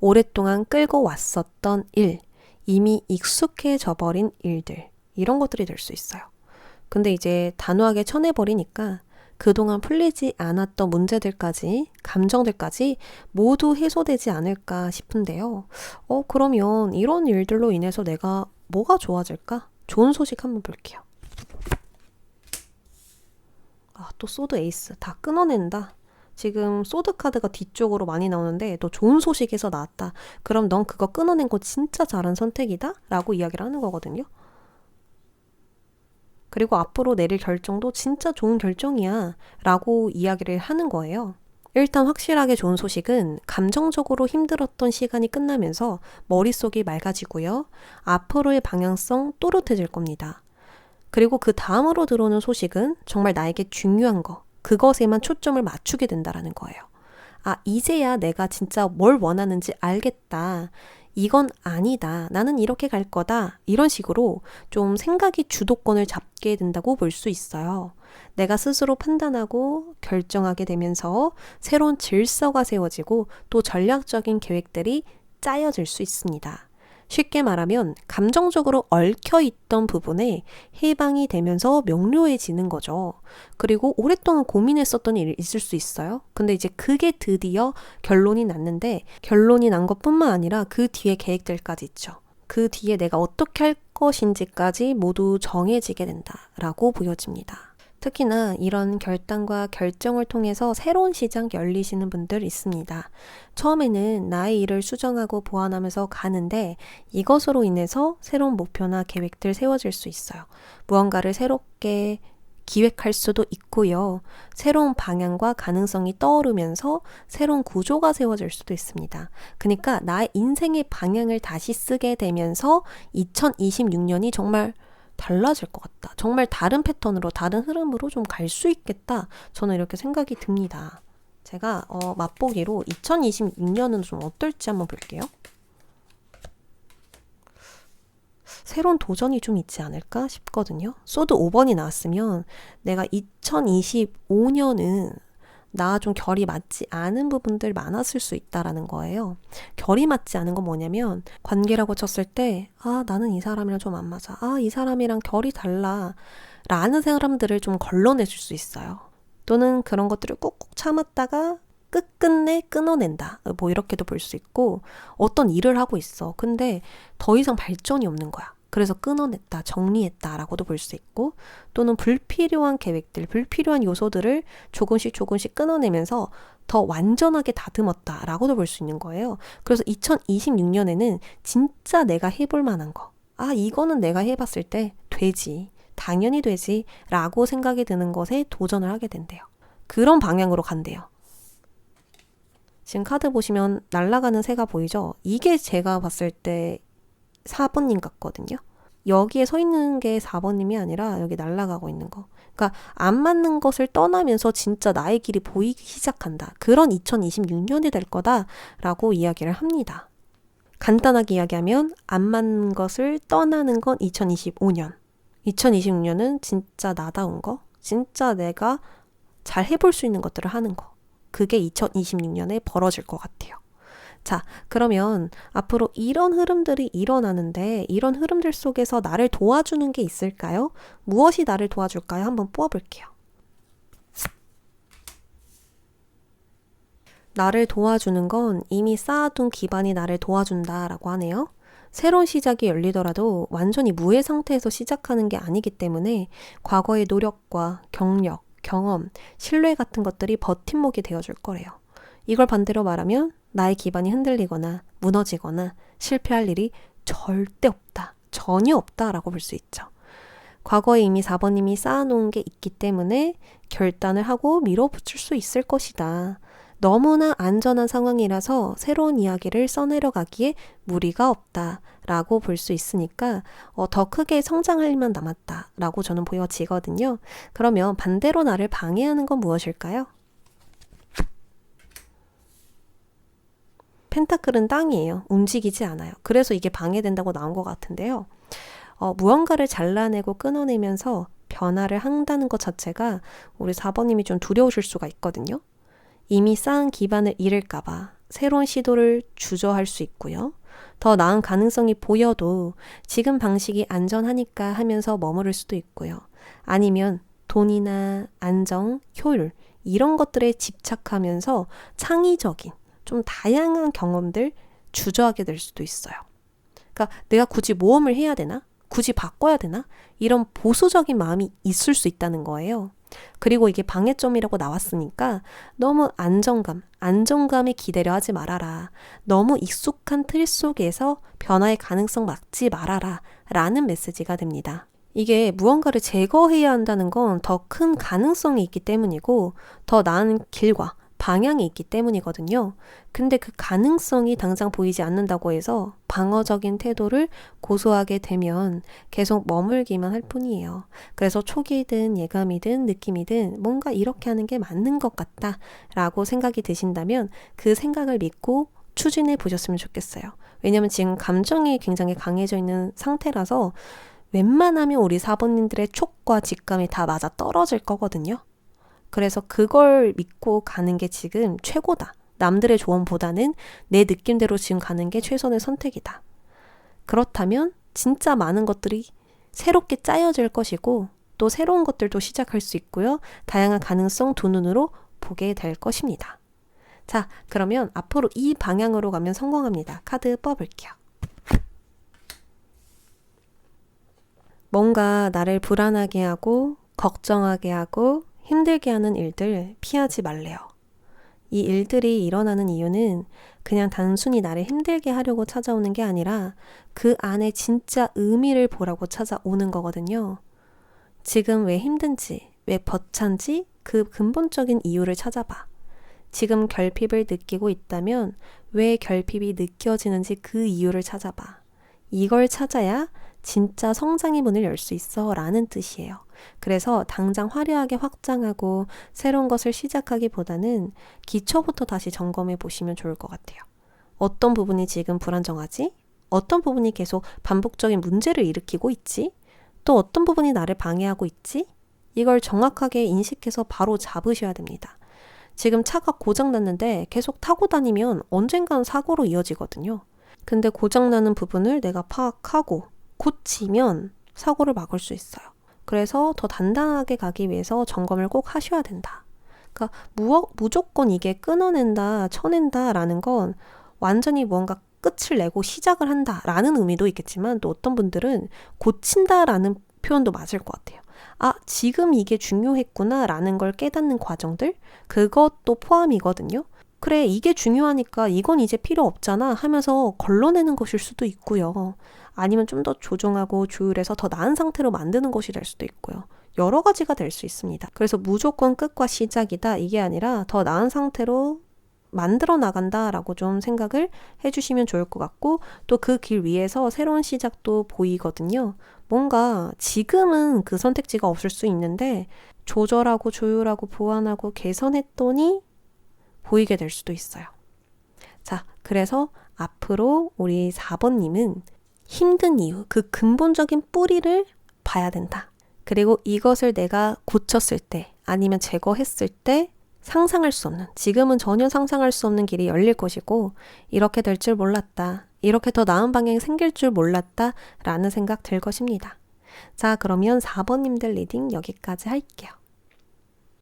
오랫동안 끌고 왔었던 일, 이미 익숙해져 버린 일들, 이런 것들이 될 수 있어요. 근데 이제 단호하게 쳐내버리니까 그동안 풀리지 않았던 문제들까지, 감정들까지 모두 해소되지 않을까 싶은데요. 그러면 이런 일들로 인해서 내가 뭐가 좋아질까? 좋은 소식 한번 볼게요. 또 소드 에이스 다 끊어낸다. 지금 소드 카드가 뒤쪽으로 많이 나오는데 너 좋은 소식에서 나왔다. 그럼 넌 그거 끊어낸 거 진짜 잘한 선택이다? 라고 이야기를 하는 거거든요. 그리고 앞으로 내릴 결정도 진짜 좋은 결정이야 라고 이야기를 하는 거예요. 일단 확실하게 좋은 소식은 감정적으로 힘들었던 시간이 끝나면서 머릿속이 맑아지고요. 앞으로의 방향성 또렷해질 겁니다. 그리고 그 다음으로 들어오는 소식은 정말 나에게 중요한 거, 그것에만 초점을 맞추게 된다라는 거예요. 이제야 내가 진짜 뭘 원하는지 알겠다. 이건 아니다. 나는 이렇게 갈 거다. 이런 식으로 좀 생각이 주도권을 잡게 된다고 볼 수 있어요. 내가 스스로 판단하고 결정하게 되면서 새로운 질서가 세워지고 또 전략적인 계획들이 짜여질 수 있습니다. 쉽게 말하면 감정적으로 얽혀있던 부분에 해방이 되면서 명료해지는 거죠. 그리고 오랫동안 고민했었던 일이 있을 수 있어요. 근데 이제 그게 드디어 결론이 났는데 결론이 난 것뿐만 아니라 그 뒤에 계획들까지 있죠. 그 뒤에 내가 어떻게 할 것인지까지 모두 정해지게 된다라고 보여집니다. 특히나 이런 결단과 결정을 통해서 새로운 시장 열리시는 분들 있습니다. 처음에는 나의 일을 수정하고 보완하면서 가는데 이것으로 인해서 새로운 목표나 계획들 세워질 수 있어요. 무언가를 새롭게 기획할 수도 있고요. 새로운 방향과 가능성이 떠오르면서 새로운 구조가 세워질 수도 있습니다. 그러니까 나의 인생의 방향을 다시 쓰게 되면서 2026년이 정말 달라질 것 같다. 정말 다른 패턴으로, 다른 흐름으로 좀 갈 수 있겠다. 저는 이렇게 생각이 듭니다. 제가 맛보기로 2026년은 좀 어떨지 한번 볼게요. 새로운 도전이 좀 있지 않을까 싶거든요. 소드 5번이 나왔으면 내가 2025년은 나와 좀 결이 맞지 않은 부분들 많았을 수 있다라는 거예요. 결이 맞지 않은 건 뭐냐면 관계라고 쳤을 때 나는 이 사람이랑 좀 안 맞아. 이 사람이랑 결이 달라. 라는 사람들을 좀 걸러내줄 수 있어요. 또는 그런 것들을 꾹꾹 참았다가 끝끝내 끊어낸다. 뭐 이렇게도 볼 수 있고 어떤 일을 하고 있어. 근데 더 이상 발전이 없는 거야. 그래서 끊어냈다, 정리했다 라고도 볼 수 있고 또는 불필요한 계획들, 불필요한 요소들을 조금씩 끊어내면서 더 완전하게 다듬었다 라고도 볼 수 있는 거예요. 그래서 2026년에는 진짜 내가 해볼 만한 거. 이거는 내가 해봤을 때 되지. 당연히 되지 라고 생각이 드는 것에 도전을 하게 된대요. 그런 방향으로 간대요. 지금 카드 보시면 날아가는 새가 보이죠? 이게 제가 봤을 때 4번님 같거든요. 여기에 서 있는 게 4번님이 아니라 여기 날아가고 있는 거. 그러니까 안 맞는 것을 떠나면서 진짜 나의 길이 보이기 시작한다. 그런 2026년이 될 거다라고 이야기를 합니다. 간단하게 이야기하면 안 맞는 것을 떠나는 건 2025년. 2026년은 진짜 나다운 거, 진짜 내가 잘 해볼 수 있는 것들을 하는 거. 그게 2026년에 벌어질 것 같아요. 자, 그러면 앞으로 이런 흐름들이 일어나는데 이런 흐름들 속에서 나를 도와주는 게 있을까요? 무엇이 나를 도와줄까요? 한번 뽑아볼게요. 나를 도와주는 건 이미 쌓아둔 기반이 나를 도와준다라고 하네요. 새로운 시작이 열리더라도 완전히 무의 상태에서 시작하는 게 아니기 때문에 과거의 노력과 경력, 경험, 신뢰 같은 것들이 버팀목이 되어줄 거래요. 이걸 반대로 말하면 나의 기반이 흔들리거나 무너지거나 실패할 일이 절대 없다. 전혀 없다라고 볼 수 있죠. 과거에 이미 4번님이 쌓아놓은 게 있기 때문에 결단을 하고 밀어붙일 수 있을 것이다. 너무나 안전한 상황이라서 새로운 이야기를 써내려가기에 무리가 없다라고 볼 수 있으니까 더 크게 성장할 일만 남았다라고 저는 보여지거든요. 그러면 반대로 나를 방해하는 건 무엇일까요? 펜타클은 땅이에요. 움직이지 않아요. 그래서 이게 방해된다고 나온 것 같은데요. 무언가를 잘라내고 끊어내면서 변화를 한다는 것 자체가 우리 4번님이 좀 두려우실 수가 있거든요. 이미 쌓은 기반을 잃을까봐 새로운 시도를 주저할 수 있고요. 더 나은 가능성이 보여도 지금 방식이 안전하니까 하면서 머무를 수도 있고요. 아니면 돈이나 안정, 효율 이런 것들에 집착하면서 창의적인 좀 다양한 경험들 주저하게 될 수도 있어요. 그러니까 내가 굳이 모험을 해야 되나? 굳이 바꿔야 되나? 이런 보수적인 마음이 있을 수 있다는 거예요. 그리고 이게 방해점이라고 나왔으니까 너무 안정감에 기대려 하지 말아라. 너무 익숙한 틀 속에서 변화의 가능성 막지 말아라. 라는 메시지가 됩니다. 이게 무언가를 제거해야 한다는 건 더 큰 가능성이 있기 때문이고 더 나은 길과 방향이 있기 때문이거든요. 근데 그 가능성이 당장 보이지 않는다고 해서 방어적인 태도를 고수하게 되면 계속 머물기만 할 뿐이에요. 그래서 촉이든 예감이든 느낌이든 뭔가 이렇게 하는 게 맞는 것 같다 라고 생각이 드신다면 그 생각을 믿고 추진해 보셨으면 좋겠어요. 왜냐면 지금 감정이 굉장히 강해져 있는 상태라서 웬만하면 우리 4번님들의 촉과 직감이 다 맞아 떨어질 거거든요. 그래서 그걸 믿고 가는 게 지금 최고다. 남들의 조언보다는 내 느낌대로 지금 가는 게 최선의 선택이다. 그렇다면 진짜 많은 것들이 새롭게 짜여질 것이고 또 새로운 것들도 시작할 수 있고요. 다양한 가능성 두 눈으로 보게 될 것입니다. 자, 그러면 앞으로 이 방향으로 가면 성공합니다. 카드 뽑을게요. 뭔가 나를 불안하게 하고 걱정하게 하고 힘들게 하는 일들 피하지 말래요. 이 일들이 일어나는 이유는 그냥 단순히 나를 힘들게 하려고 찾아오는 게 아니라 그 안에 진짜 의미를 보라고 찾아오는 거거든요. 지금 왜 힘든지, 왜 벅찬지 그 근본적인 이유를 찾아봐. 지금 결핍을 느끼고 있다면 왜 결핍이 느껴지는지 그 이유를 찾아봐. 이걸 찾아야 진짜 성장의 문을 열 수 있어 라는 뜻이에요. 그래서 당장 화려하게 확장하고 새로운 것을 시작하기보다는 기초부터 다시 점검해 보시면 좋을 것 같아요. 어떤 부분이 지금 불안정하지? 어떤 부분이 계속 반복적인 문제를 일으키고 있지? 또 어떤 부분이 나를 방해하고 있지? 이걸 정확하게 인식해서 바로 잡으셔야 됩니다. 지금 차가 고장났는데 계속 타고 다니면 언젠간 사고로 이어지거든요. 근데 고장나는 부분을 내가 파악하고 고치면 사고를 막을 수 있어요. 그래서 더 단단하게 가기 위해서 점검을 꼭 하셔야 된다. 그러니까 무조건 이게 끊어낸다, 쳐낸다라는 건 완전히 뭔가 끝을 내고 시작을 한다라는 의미도 있겠지만 또 어떤 분들은 고친다라는 표현도 맞을 것 같아요. 아, 지금 이게 중요했구나라는 걸 깨닫는 과정들? 그것도 포함이거든요. 그래, 이게 중요하니까 이건 이제 필요 없잖아 하면서 걸러내는 것일 수도 있고요. 아니면 좀 더 조정하고 조율해서 더 나은 상태로 만드는 것이 될 수도 있고요. 여러 가지가 될 수 있습니다. 그래서 무조건 끝과 시작이다 이게 아니라 더 나은 상태로 만들어 나간다라고 좀 생각을 해주시면 좋을 것 같고 또 그 길 위에서 새로운 시작도 보이거든요. 뭔가 지금은 그 선택지가 없을 수 있는데 조절하고 조율하고 보완하고 개선했더니 보이게 될 수도 있어요. 자, 그래서 앞으로 우리 4번님은 힘든 이유, 그 근본적인 뿌리를 봐야 된다. 그리고 이것을 내가 고쳤을 때 아니면 제거했을 때 상상할 수 없는, 지금은 전혀 상상할 수 없는 길이 열릴 것이고 이렇게 될 줄 몰랐다. 이렇게 더 나은 방향이 생길 줄 몰랐다. 라는 생각 들 것입니다. 자, 그러면 4번님들 리딩 여기까지 할게요.